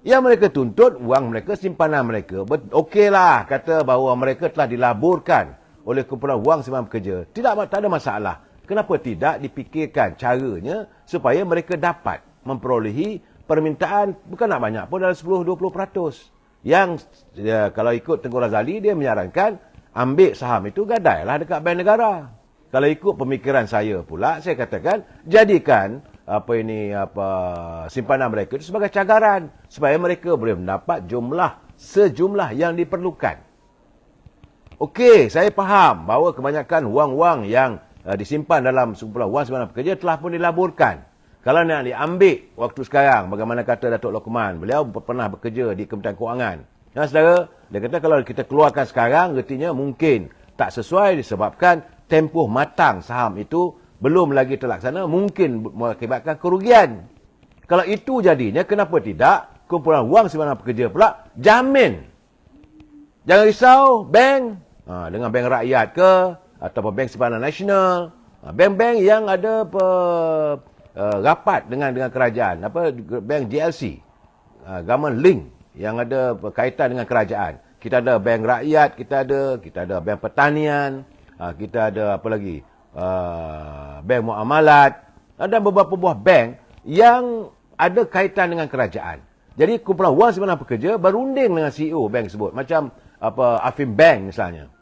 A: Yang mereka tuntut, wang mereka, simpanan mereka. Okeylah, kata bahawa mereka telah dilaburkan oleh kumpulan wang simpanan pekerja. Tak ada masalah. Kenapa tidak dipikirkan caranya supaya mereka dapat memperolehi permintaan, bukan nak banyak pun, dalam 10-20%. Yang kalau ikut Tengku Razali, dia menyarankan ambil saham itu gadailah dekat bank negara. Kalau ikut pemikiran saya pula, saya katakan jadikan simpanan mereka itu sebagai cagaran supaya mereka boleh mendapat sejumlah yang diperlukan. Okey, saya faham bahawa kebanyakan wang-wang yang disimpan dalam kumpulan wang simpanan pekerja telah pun dilaburkan. Kalau nak diambil waktu sekarang, bagaimana kata Datuk Lokman, beliau pernah bekerja di Kementerian Kewangan. Ya, saudara, dia kata kalau kita keluarkan sekarang, artinya mungkin tak sesuai disebabkan tempoh matang saham itu belum lagi terlaksana, mungkin mengakibatkan kerugian. Kalau itu jadinya, kenapa tidak kumpulan wang simpanan pekerja pula jamin? Jangan risau, bank, dengan bank rakyat ke, ataupun bank simpanan nasional, bank-bank yang ada rapat dengan kerajaan, bank GLC, government link yang ada berkaitan dengan kerajaan. Kita ada bank rakyat, kita ada bank pertanian, kita ada apa lagi, bank muamalat, dan beberapa buah bank yang ada kaitan dengan kerajaan. Jadi kumpulan wang simpanan pekerja berunding dengan CEO bank tersebut, macam Afim Bank misalnya.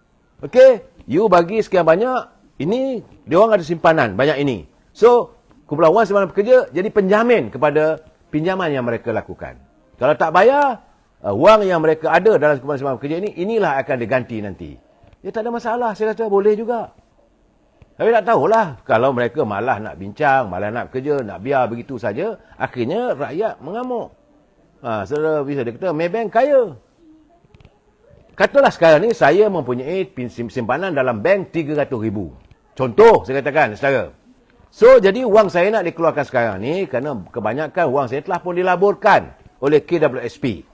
A: Okey, you bagi sekian banyak, ini dia orang ada simpanan banyak ini. So kumpulan wang simpanan pekerja jadi penjamin kepada pinjaman yang mereka lakukan. Kalau tak bayar, wang yang mereka ada dalam kumpulan simpanan pekerja ini, inilah akan diganti nanti. Ya, tak ada masalah, saya kata boleh juga. Tapi tak tahulah, kalau mereka malah nak bincang, malah nak kerja, nak biar begitu saja, akhirnya rakyat mengamuk. Saudara bisa dia kata, Maybank kaya. Katalah sekarang ni saya mempunyai simpanan dalam bank 300,000. Contoh saya katakan, saudara. So, jadi wang saya nak dikeluarkan sekarang ni kerana kebanyakan wang saya telah pun dilaburkan oleh KWSP.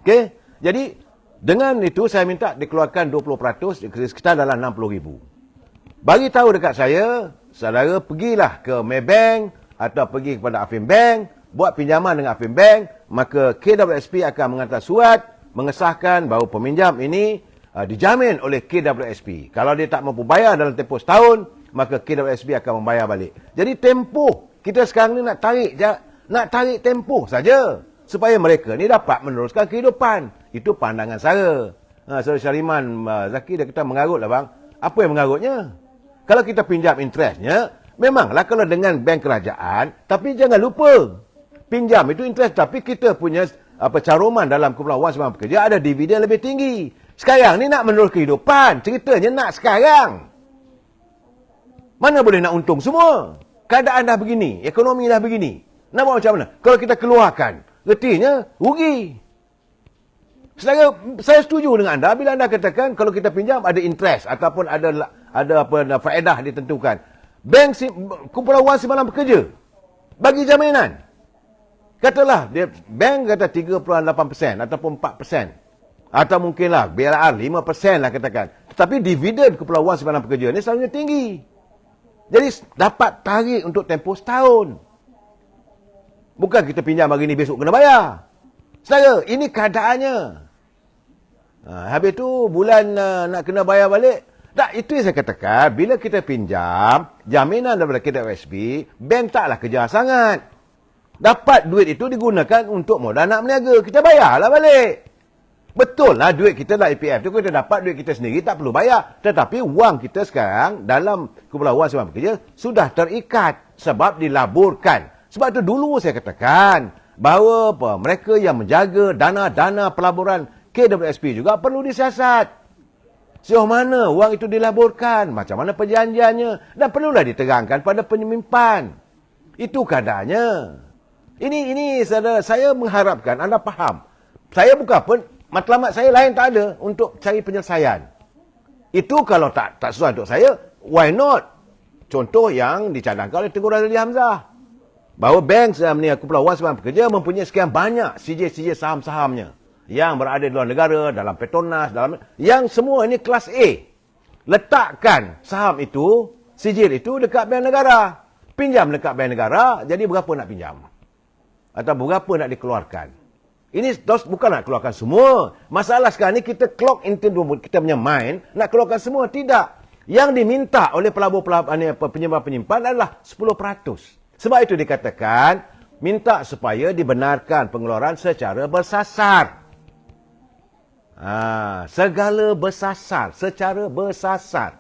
A: Okey? Jadi, dengan itu saya minta dikeluarkan 20%, sekitar dalam 60,000. Bagi tahu dekat saya, saudara pergilah ke Maybank atau pergi kepada Afim Bank, buat pinjaman dengan Afim Bank, maka KWSP akan menghantar surat mengesahkan bahawa peminjam ini dijamin oleh KWSP. Kalau dia tak mampu bayar dalam tempoh setahun, maka KWSP akan membayar balik. Jadi tempoh, kita sekarang ni nak tarik tempoh saja supaya mereka ni dapat meneruskan kehidupan. Itu pandangan saya. Saudara Syariman Zaki, dia kata mengarut lah bang. Apa yang mengarutnya? Kalau kita pinjam interestnya, memanglah kalau dengan bank kerajaan, tapi jangan lupa, pinjam itu interest, tapi kita punya caruman dalam kumpulan wang simpanan pekerja ada dividen lebih tinggi. Sekarang ni nak menerus kehidupan, ceritanya nak sekarang. Mana boleh nak untung semua? Keadaan dah begini, ekonomi dah begini. Nak buat macam mana? Kalau kita keluarkan, artinya rugi. Saudara, saya setuju dengan anda bila anda katakan kalau kita pinjam ada interest ataupun ada faedah ditentukan. Kumpulan wang simpanan pekerja bagi jaminan. Katalah bank kata 3.8% ataupun 4%. Atau mungkinlah BLR 5% lah katakan. Tetapi dividen Kepulauan Simpanan Pekerja ni selalunya tinggi. Jadi dapat tarik untuk tempoh setahun. Bukan kita pinjam hari ni besok kena bayar. Saudara, ini keadaannya. Habis tu bulan nak kena bayar balik. Tak, itu yang saya katakan. Bila kita pinjam, jaminan daripada KWSP, bank taklah kejar sangat. Dapat duit itu digunakan untuk modal nak berniaga. Kita bayarlah balik. Betul lah duit kita lah EPF tu, kita dapat duit kita sendiri, tak perlu bayar. Tetapi wang kita sekarang dalam Kepulauan Simpanan Pekerja sudah terikat sebab dilaburkan. Sebab itu dulu saya katakan bahawa mereka yang menjaga dana-dana pelaburan KWSP juga perlu disiasat. Sejauh mana wang itu dilaburkan, macam mana perjanjiannya, dan perlulah diterangkan pada penyimpan. Itu keadaannya. Ini saudara, saya mengharapkan anda faham. Saya bukan pun, matlamat saya lain tak ada untuk cari penyelesaian. Itu kalau tak sesuai untuk saya, why not? Contoh yang dicadangkan oleh Tengku Razali Hamzah. Bahawa bank Kepulauan Simpanan Pekerja mempunyai sekian banyak CJ saham-sahamnya yang berada di luar negara, dalam Petronas, yang semua ini kelas A. Letakkan saham itu, sijil itu dekat bank negara. Pinjam dekat bank negara, jadi berapa nak pinjam? Atau berapa nak dikeluarkan? Ini bukan nak keluarkan semua. Masalah sekarang ni kita clock into kita punya mind, nak keluarkan semua. Tidak. Yang diminta oleh penyimpan-penyimpan adalah 10%. Sebab itu dikatakan, minta supaya dibenarkan pengeluaran secara bersasar. Segala bersasar, secara bersasar.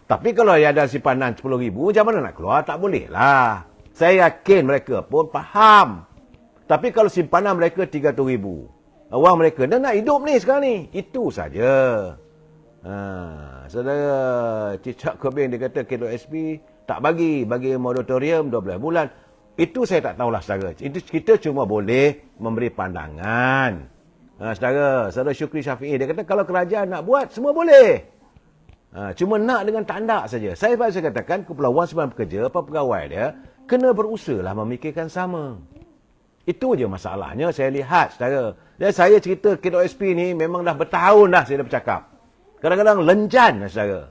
A: Tapi kalau ada simpanan 10,000, macam mana nak keluar? Tak boleh lah. Saya yakin mereka pun faham. Tapi kalau simpanan mereka 300,000, wang mereka dah nak hidup ni sekarang ni. Itu saja. Saudara Cicak Kobeng dia kata KWSP tak bagi moratorium 12 bulan. Itu saya tak tahulah saudara. Kita cuma boleh memberi pandangan. Saudara Syukri Syafi'i, dia kata kalau kerajaan nak buat, semua boleh. Cuma nak dengan tandak saja. Saya katakan Kepulauan Simpanan Pekerja, pegawai dia, kena berusaha lah memikirkan sama. Itu je masalahnya saya lihat, saudara. Dan saya cerita KWSP ni memang dah bertahun dah saya dah bercakap. Kadang-kadang lenjan, saudara.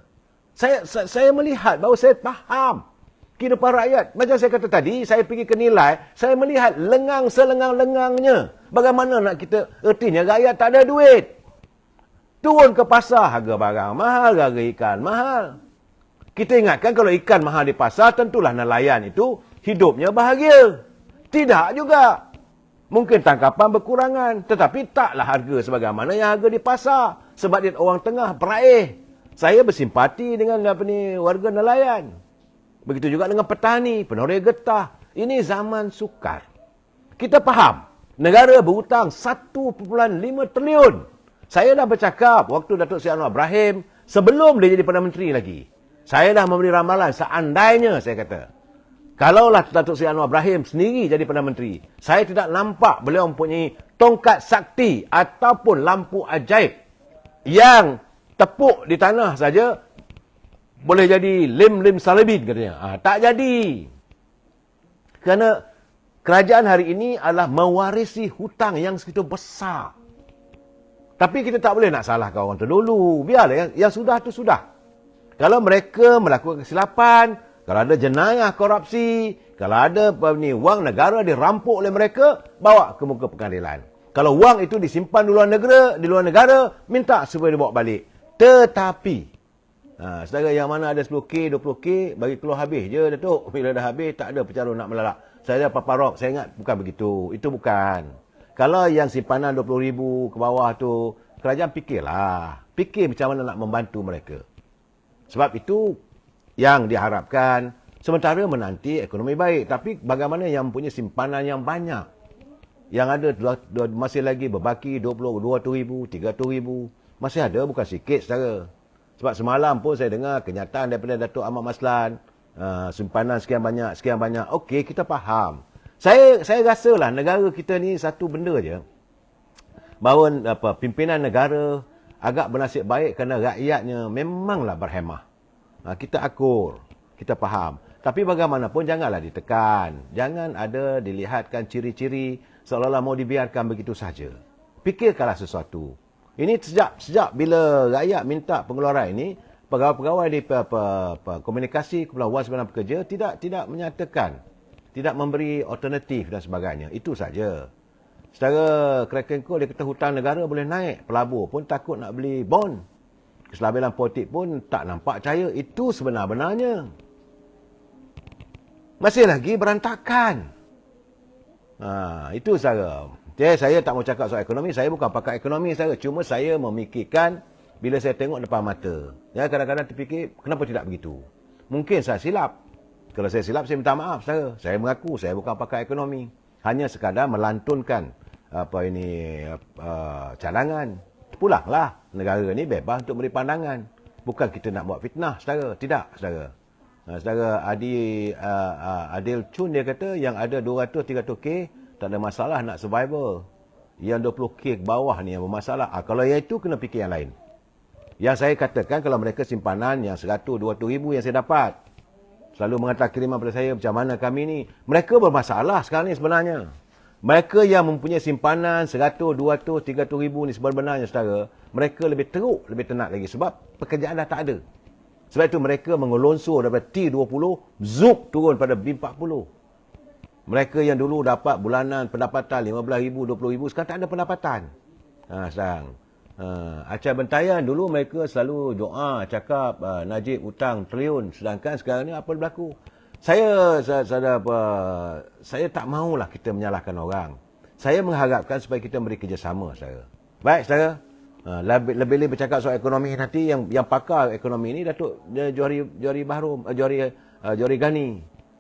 A: Saya melihat bahawa saya faham kehidupan rakyat. Macam saya kata tadi, saya pergi ke Nilai, saya melihat lengang selengang-lengangnya. Bagaimana nak kita, ertinya rakyat tak ada duit. Turun ke pasar, harga barang mahal, harga ikan mahal. Kita ingatkan kalau ikan mahal di pasar, tentulah nelayan itu hidupnya bahagia. Tidak juga. Mungkin tangkapan berkurangan, tetapi taklah harga sebagaimana yang harga di pasar. Sebab dia orang tengah peraih. Saya bersimpati dengan warga nelayan. Begitu juga dengan petani, penoreh getah. Ini zaman sukar. Kita faham. Negara berhutang 1.5 triliun. Saya dah bercakap waktu Datuk Seri Anwar Ibrahim, sebelum dia jadi Perdana Menteri lagi. Saya dah memberi ramalan, seandainya saya kata. Kalaulah Datuk Seri Anwar Ibrahim sendiri jadi Perdana Menteri, saya tidak nampak beliau mempunyai tongkat sakti ataupun lampu ajaib yang tepuk di tanah saja boleh jadi lim salibin katanya. Tak jadi. Kerana kerajaan hari ini adalah mewarisi hutang yang segitu besar. Tapi kita tak boleh nak salahkan orang terdahulu. Biarlah yang sudah tu sudah. Kalau mereka melakukan kesilapan, kalau ada jenayah korupsi, kalau ada wang negara dirampok oleh mereka, bawa ke muka pengadilan. Kalau wang itu disimpan di luar negara, minta supaya dibawa balik. Tetapi, saudara yang mana ada 10K, 20K, bagi keluar habis je, Datuk. Bila dah habis, tak ada pecarum nak melalak. Saya paparok, saya ingat bukan begitu. Itu bukan. Kalau yang simpanan 20,000 ke bawah tu, kerajaan fikirlah. Fikir macam mana nak membantu mereka. Sebab itu yang diharapkan, sementara menanti ekonomi baik. Tapi bagaimana yang mempunyai simpanan yang banyak, yang ada masih lagi berbaki 22,000, 300,000, masih ada, bukan sikit saudara. Sebab semalam pun saya dengar kenyataan daripada Datuk Ahmad Maslan, simpanan sekian banyak. Okey, kita faham. Saya rasalah negara kita ni satu benda je, bahawa pimpinan negara agak bernasib baik kerana rakyatnya memanglah berhemah. Kita akur, kita faham. Tapi bagaimanapun janganlah ditekan. Jangan ada dilihatkan ciri-ciri seolah-olah mau dibiarkan begitu saja. Fikirkanlah sesuatu. Ini sejak bila rakyat minta pengeluaran ini, pegawai-pegawai di komunikasi Kumpulan Wan Sebenar Pekerja tidak menyatakan, tidak memberi alternatif dan sebagainya. Itu saja. Secara kerekenko dia kata hutang negara boleh naik, pelabur pun takut nak beli bond. Kestabilan politik pun tak nampak cahaya. Itu sebenar-benarnya. Masih lagi berantakan. Itu saja. Saya tak mau cakap soal ekonomi, saya bukan pakar ekonomi saya. Cuma saya memikirkan bila saya tengok depan mata. Ya, kadang-kadang terfikir, kenapa tidak begitu? Mungkin saya silap. Kalau saya silap, saya minta maaf saya. Saya mengaku, saya bukan pakar ekonomi. Hanya sekadar melantunkan cadangan. Pulanglah, negara ni bebas untuk beri pandangan. Bukan kita nak buat fitnah, saudara. Tidak, saudara. Saudara Adil Chun dia kata, yang ada 200-300K, tak ada masalah nak survival. Yang 20K ke bawah ni yang bermasalah. Kalau yang itu, kena fikir yang lain. Yang saya katakan, kalau mereka simpanan yang 100-200 ribu yang saya dapat. Selalu mengatakan kiriman pada saya, macam mana kami ni. Mereka bermasalah sekarang ni sebenarnya. Mereka yang mempunyai simpanan 100, 200, 300 ribu ni sebenarnya, saudara. Mereka lebih teruk, lebih tenat lagi. Sebab pekerjaan dah tak ada. Sebab itu mereka mengelonsor daripada T20, zup turun pada B40. Mereka yang dulu dapat bulanan pendapatan 15 ribu, 20 ribu, sekarang tak ada pendapatan. Sekarang. Acah Bentayan dulu mereka selalu doa, cakap Najib hutang triliun. Sedangkan sekarang ni apa yang berlaku? Saya tak maulah kita menyalahkan orang. Saya mengharapkan supaya kita beri kerjasama, saudara. Baik, saudara. Lebih-lebih bercakap soal ekonomi nanti, yang pakar ekonomi ini Datuk Johari Bahrum, Johari Ghani.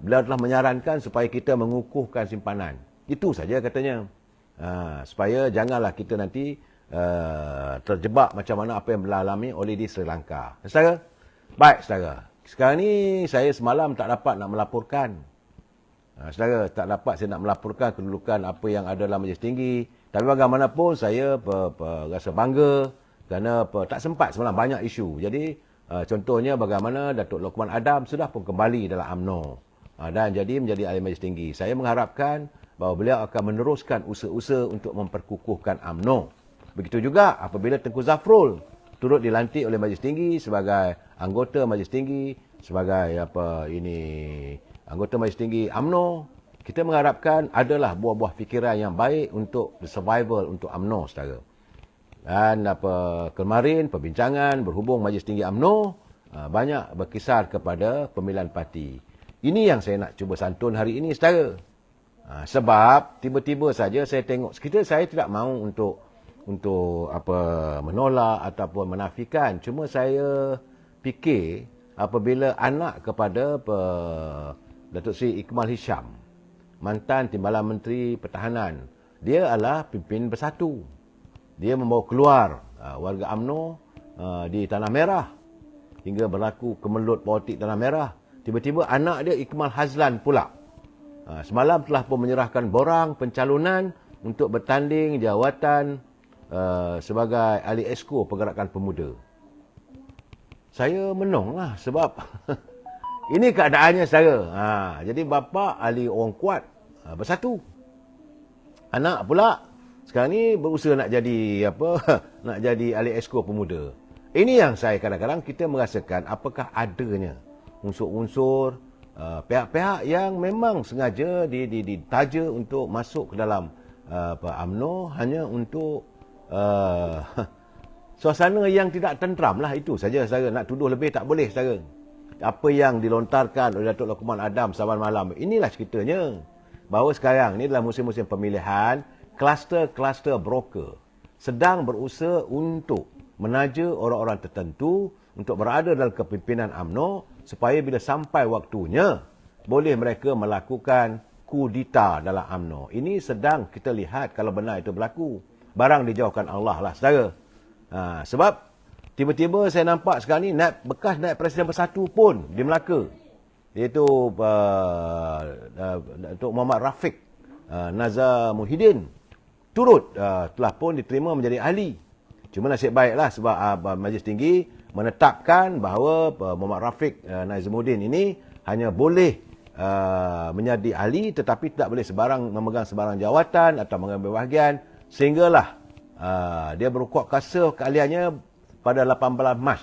A: Beliau telah menyarankan supaya kita mengukuhkan simpanan. Itu saja katanya. Supaya janganlah kita nanti terjebak macam mana apa yang dialami oleh di Sri Lanka. Saudara? Baik, saudara. Sekarang ni saya semalam tak dapat nak melaporkan. Saudara, tak dapat saya nak melaporkan kedudukan apa yang ada dalam Majlis Tinggi. Tapi bagaimanapun saya rasa bangga kerana tak sempat semalam banyak isu. Jadi contohnya bagaimana Datuk Lokman Adam sudah pun kembali dalam UMNO. Dan jadi menjadi ahli Majlis Tinggi. Saya mengharapkan bahawa beliau akan meneruskan usaha-usaha untuk memperkukuhkan UMNO. Begitu juga apabila Tengku Zafrul turut dilantik oleh Majlis Tinggi sebagai anggota Majlis Tinggi, sebagai anggota Majlis Tinggi UMNO, kita mengharapkan adalah buah-buah fikiran yang baik untuk survival untuk UMNO, saudara. Dan kemarin perbincangan berhubung Majlis Tinggi UMNO banyak berkisar kepada pemilihan parti. Ini yang saya nak cuba santun hari ini, saudara. Sebab tiba-tiba saja saya tengok, saya tidak mahu untuk menolak ataupun menafikan. Cuma saya fikir apabila anak kepada Datuk Seri Ikmal Hisham, mantan Timbalan Menteri Pertahanan, dia adalah pimpin bersatu. Dia membawa keluar warga UMNO di Tanah Merah hingga berlaku kemelut politik Tanah Merah. Tiba-tiba anak dia Ikmal Hazlan pula. Semalam telah pun menyerahkan borang pencalonan untuk bertanding jawatan sebagai ahli esko Pergerakan Pemuda. Saya menonglah sebab ini keadaannya, saudara. Jadi bapa ahli orang kuat bersatu. Anak pula sekarang ni berusaha nak jadi nak jadi ahli esko pemuda. Ini yang saya kadang-kadang kita merasakan apakah adanya unsur-unsur pihak-pihak yang memang sengaja ditaja untuk masuk ke dalam UMNO hanya untuk suasana yang tidak tenteram lah. Itu saja, saudara. Nak tuduh lebih tak boleh, saudara. Apa yang dilontarkan oleh Datuk Lokman Adam saban malam, inilah ceritanya. Bahawa sekarang ni dalam musim-musim pemilihan, kluster-kluster broker sedang berusaha untuk menaja orang-orang tertentu untuk berada dalam kepimpinan UMNO supaya bila sampai waktunya boleh mereka melakukan kudeta dalam UMNO. Ini sedang kita lihat kalau benar itu berlaku. Barang dijauhkan Allah lah, saudara. Sebab tiba-tiba saya nampak sekarang ni bekas naib Presiden Bersatu pun di Melaka. Iaitu Datuk Muhammad Rafiq Nazar Muhyiddin turut telah pun diterima menjadi ahli. Cuma nasib baiklah sebab Majlis Tinggi menetapkan bahawa Muhammad Rafiq Nazamuddin ini hanya boleh menjadi ahli tetapi tidak boleh memegang sebarang jawatan atau mengambil bahagian, sehinggalah Dia berkuat kuasa keahliannya pada 18 Mac,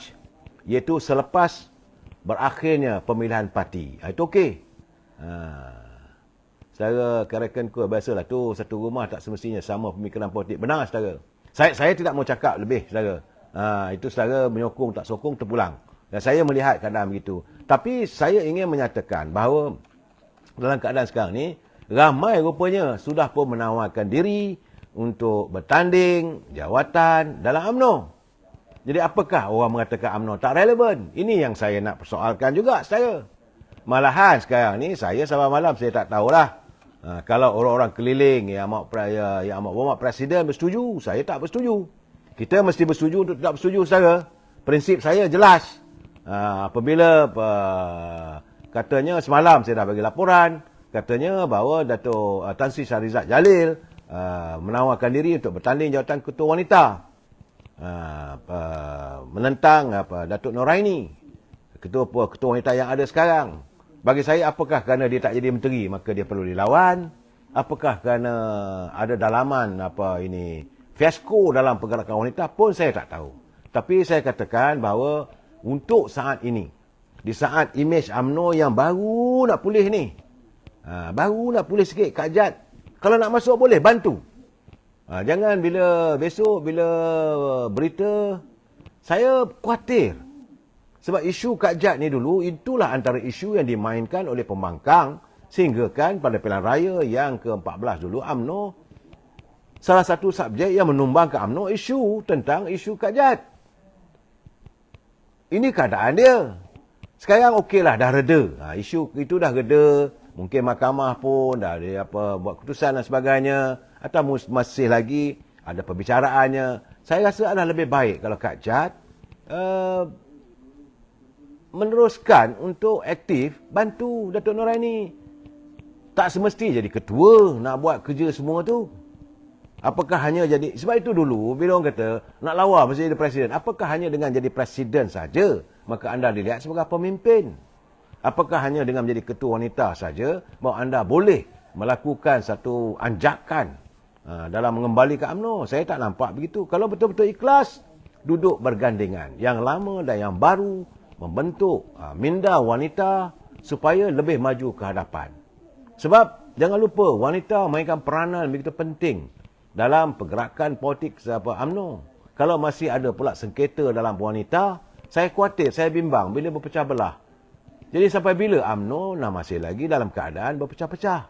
A: iaitu selepas berakhirnya pemilihan parti. Itu okey. Saudara kerakanku biasalah tu, satu rumah tak semestinya sama pemikiran politik. Benar saudara. Saya tidak mau cakap lebih saudara. Itu saudara menyokong tak sokong terpulang. Dan saya melihat keadaan begitu. Tapi saya ingin menyatakan bahawa dalam keadaan sekarang ni, ramai rupanya sudah pun menawarkan diri untuk bertanding jawatan dalam UMNO. Jadi apakah orang mengatakan UMNO tak relevan? Ini yang saya nak persoalkan juga saya. Malahan sekarang ni saya sampai malam saya tak tahulah. Kalau orang-orang keliling yang mahu presiden bersetuju, saya tak bersetuju. Kita mesti bersetuju untuk tidak bersetuju saudara. Prinsip saya jelas. Apabila katanya semalam saya dah bagi laporan, katanya bahawa Dato' Tan Sri Shahrizad Jalil menawarkan diri untuk bertanding jawatan ketua wanita, menentang Datuk Noraini, ketua wanita yang ada sekarang. Bagi saya, apakah kerana dia tak jadi menteri maka dia perlu dilawan? Apakah kerana ada dalaman fiasko dalam pergerakan wanita pun saya tak tahu. Tapi saya katakan bahawa untuk saat ini, di saat imej UMNO yang baru nak pulih ni, baru nak pulih sikit, Kak Jad, kalau nak masuk boleh, bantu. Jangan besok bila berita, saya khawatir. Sebab isu Kak Jad ni dulu, itulah antara isu yang dimainkan oleh pembangkang, sehingga kan pada pilihan raya yang ke-14 dulu, UMNO, salah satu subjek yang menumbang ke UMNO isu tentang isu Kak Jad. Ini keadaan dia. Sekarang okeylah, dah reda. Isu itu dah reda. Mungkin mahkamah pun dah buat keputusan dan sebagainya. Atau masih lagi ada pembicaraannya. Saya rasa adalah lebih baik kalau Kak Jad meneruskan untuk aktif bantu Datuk Noraini. Tak semesti jadi ketua nak buat kerja semua tu. Apakah hanya jadi, sebab itu dulu bila orang kata nak lawa mesti jadi presiden, apakah hanya dengan jadi presiden saja maka anda dilihat sebagai pemimpin? Apakah hanya dengan menjadi ketua wanita saja bahawa anda boleh melakukan satu anjakan dalam mengembalikan UMNO? Saya tak nampak begitu. Kalau betul-betul ikhlas, duduk bergandengan yang lama dan yang baru, membentuk minda wanita supaya lebih maju ke hadapan. Sebab jangan lupa, wanita mainkan peranan begitu penting dalam pergerakan politik UMNO. Kalau masih ada pula sengketa dalam wanita, saya khawatir, saya bimbang bila berpecah belah. Jadi sampai bila UMNO masih lagi dalam keadaan berpecah-pecah?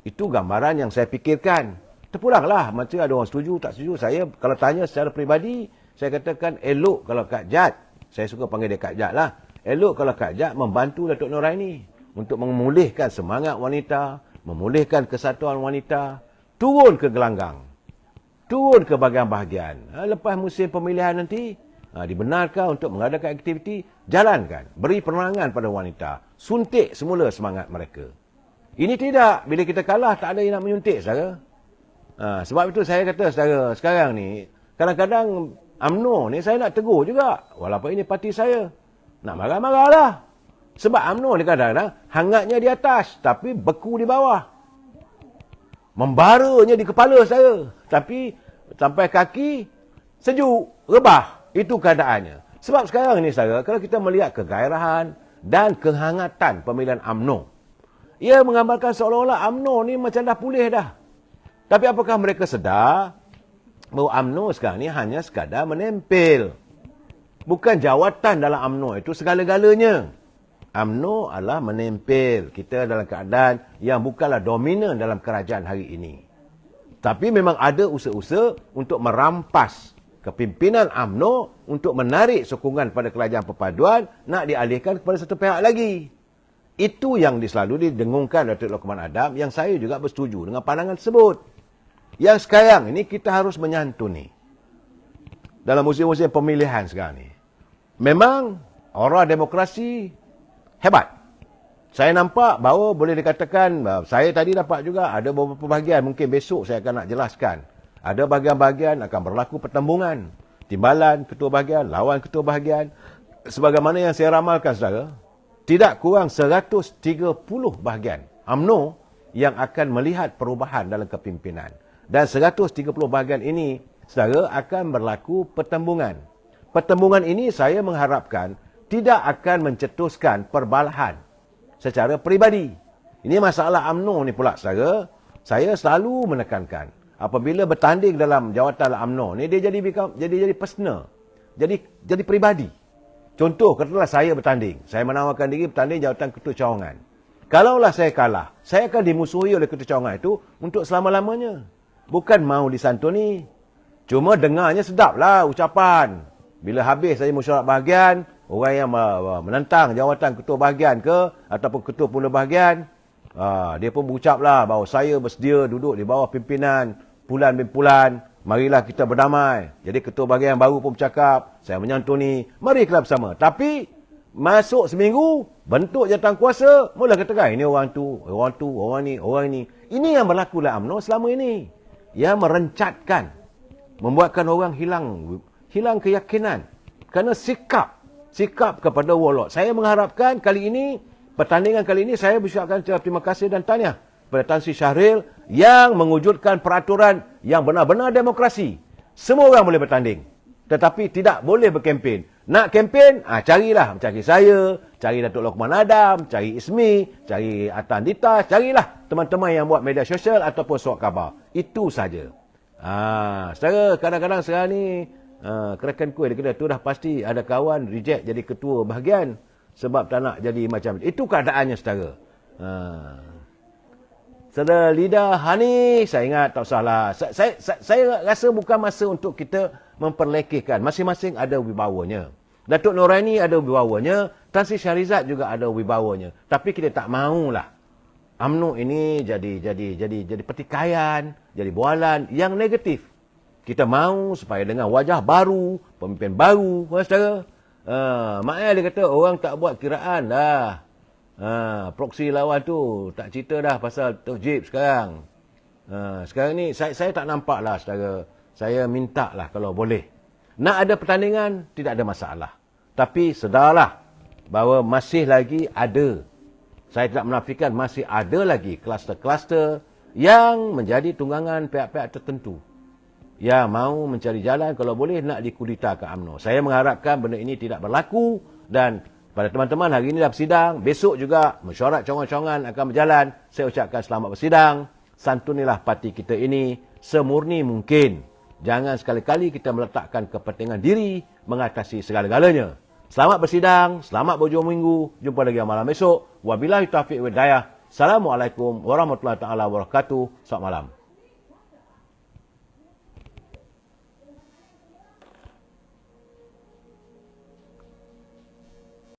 A: Itu gambaran yang saya fikirkan. Terpulanglah, macam ada orang setuju, tak setuju. Saya kalau tanya secara peribadi, saya katakan elok kalau Kak Jad, saya suka panggil dia Kak Jad lah, elok kalau Kak Jad membantu Datuk Noraini untuk memulihkan semangat wanita, memulihkan kesatuan wanita, turun ke gelanggang, turun ke bahagian-bahagian. Lepas musim pemilihan nanti, dibenarkan untuk mengadakan aktiviti, jalankan, beri penerangan pada wanita, suntik semula semangat mereka. Ini tidak, bila kita kalah tak ada yang nak menyuntik saudara. Sebab itu saya kata saudara, sekarang ni kadang-kadang UMNO ni saya nak tegur juga, walaupun ini parti saya. Nak marah-marahlah. Sebab UMNO ni kadang-kadang hangatnya di atas tapi beku di bawah. Membaranya di kepala saya, tapi sampai kaki sejuk, rebah. Itu keadaannya. Sebab sekarang ni saudara, kalau kita melihat kegairahan dan kehangatan pemilihan UMNO, ia menggambarkan seolah-olah UMNO ni macam dah pulih dah. Tapi apakah mereka sedar bahawa UMNO sekarang ni hanya sekadar menempel? Bukan jawatan dalam UMNO itu segala-galanya. UMNO adalah menempel. Kita dalam keadaan yang bukanlah dominan dalam kerajaan hari ini. Tapi memang ada usaha-usaha untuk merampas kepimpinan UMNO untuk menarik sokongan pada kerajaan perpaduan, nak dialihkan kepada satu pihak lagi. Itu yang selalu didengungkan Datuk Lokman Adam, yang saya juga bersetuju dengan pandangan tersebut. Yang sekarang ini kita harus menyantuni. Dalam musim-musim pemilihan sekarang ini, memang orang demokrasi hebat. Saya nampak bahawa boleh dikatakan, saya tadi dapat juga ada beberapa bahagian, mungkin besok saya akan nak jelaskan. Ada bahagian-bahagian akan berlaku pertembungan. Timbalan ketua bahagian, lawan ketua bahagian. Sebagaimana yang saya ramalkan saudara, tidak kurang 130 bahagian UMNO yang akan melihat perubahan dalam kepimpinan. Dan 130 bahagian ini saudara, akan berlaku pertembungan. Pertembungan ini saya mengharapkan tidak akan mencetuskan perbalahan secara peribadi. Ini masalah UMNO ni pula, saudara. Saya selalu menekankan, apabila bertanding dalam jawatan UMNO ni, dia jadi personal. Jadi peribadi. Contoh, katakanlah saya bertanding. Saya menawarkan diri bertanding jawatan ketua cawangan. Kalaulah saya kalah, saya akan dimusuhi oleh ketua cawangan itu untuk selama-lamanya. Bukan mau disantuni. Cuma dengarnya sedaplah ucapan. Bila habis saya mesyuarat bahagian, orang yang menentang jawatan ketua bahagian ke, ataupun ketua pula bahagian, dia pun berucaplah bahawa saya bersedia duduk di bawah pimpinan Pulan bin Pulan. Marilah kita berdamai. Jadi ketua bahagian yang baru pun bercakap, saya menyantuni, mari kita bersama. Tapi masuk seminggu, bentuk jawatan kuasa, mula katakan ini orang tu, orang ni, orang ni. Ini yang berlaku dalam UMNO selama ini. Yang merencatkan, membuatkan orang hilang keyakinan. Kerana sikap kepada warlord. Saya mengharapkan pertandingan kali ini saya bersyukurkan terima kasih dan tahniah kepada Tan Sri Syahril yang mewujudkan peraturan yang benar-benar demokrasi. Semua orang boleh bertanding. Tetapi tidak boleh berkempen. Nak kempen, carilah. Cari saya, cari Datuk Lokman Adam, cari Ismi, cari Atan Dita, carilah teman-teman yang buat media sosial ataupun surat khabar. Itu saja. Secara kadang-kadang sekarang ni, kerakan kuih dia kata, tu dah pasti ada kawan reject jadi ketua bahagian sebab tak nak jadi macam itu. Keadaannya saudara. Saudara Lidah Hani, saya ingat tak usahlah. Saya rasa bukan masa untuk kita memperlekehkan. Masing-masing ada wibawanya. Datuk Noraini ada wibawanya. Tan Sri Syarizat juga ada wibawanya. Tapi kita tak maulah UMNO ini jadi pertikaian, jadi bualan yang negatif. Kita mahu supaya dengan wajah baru, pemimpin baru, saudara. Maknanya dia kata orang tak buat kiraan dah. Proksi lawan tu tak cerita dah pasal terjib sekarang. Sekarang ni saya tak nampak lah, saudara. Saya minta lah kalau boleh. Nak ada pertandingan, tidak ada masalah. Tapi sedarlah bahawa masih lagi ada. Saya tidak menafikan masih ada lagi kluster-kluster yang menjadi tunggangan pihak-pihak tertentu. Yang mahu mencari jalan kalau boleh nak dikudita ke UMNO. Saya mengharapkan benda ini tidak berlaku dan pada teman-teman hari ini dah bersidang, besok juga mesyuarat cawangan-cawangan akan berjalan. Saya ucapkan selamat bersidang. Santunilah parti kita ini semurni mungkin. Jangan sekali-kali kita meletakkan kepentingan diri mengatasi segala-galanya. Selamat bersidang, selamat berhujung minggu. Jumpa lagi malam esok. Wabillahi taufiq wal hidayah. Assalamualaikum warahmatullahi taala wabarakatuh. Selamat malam.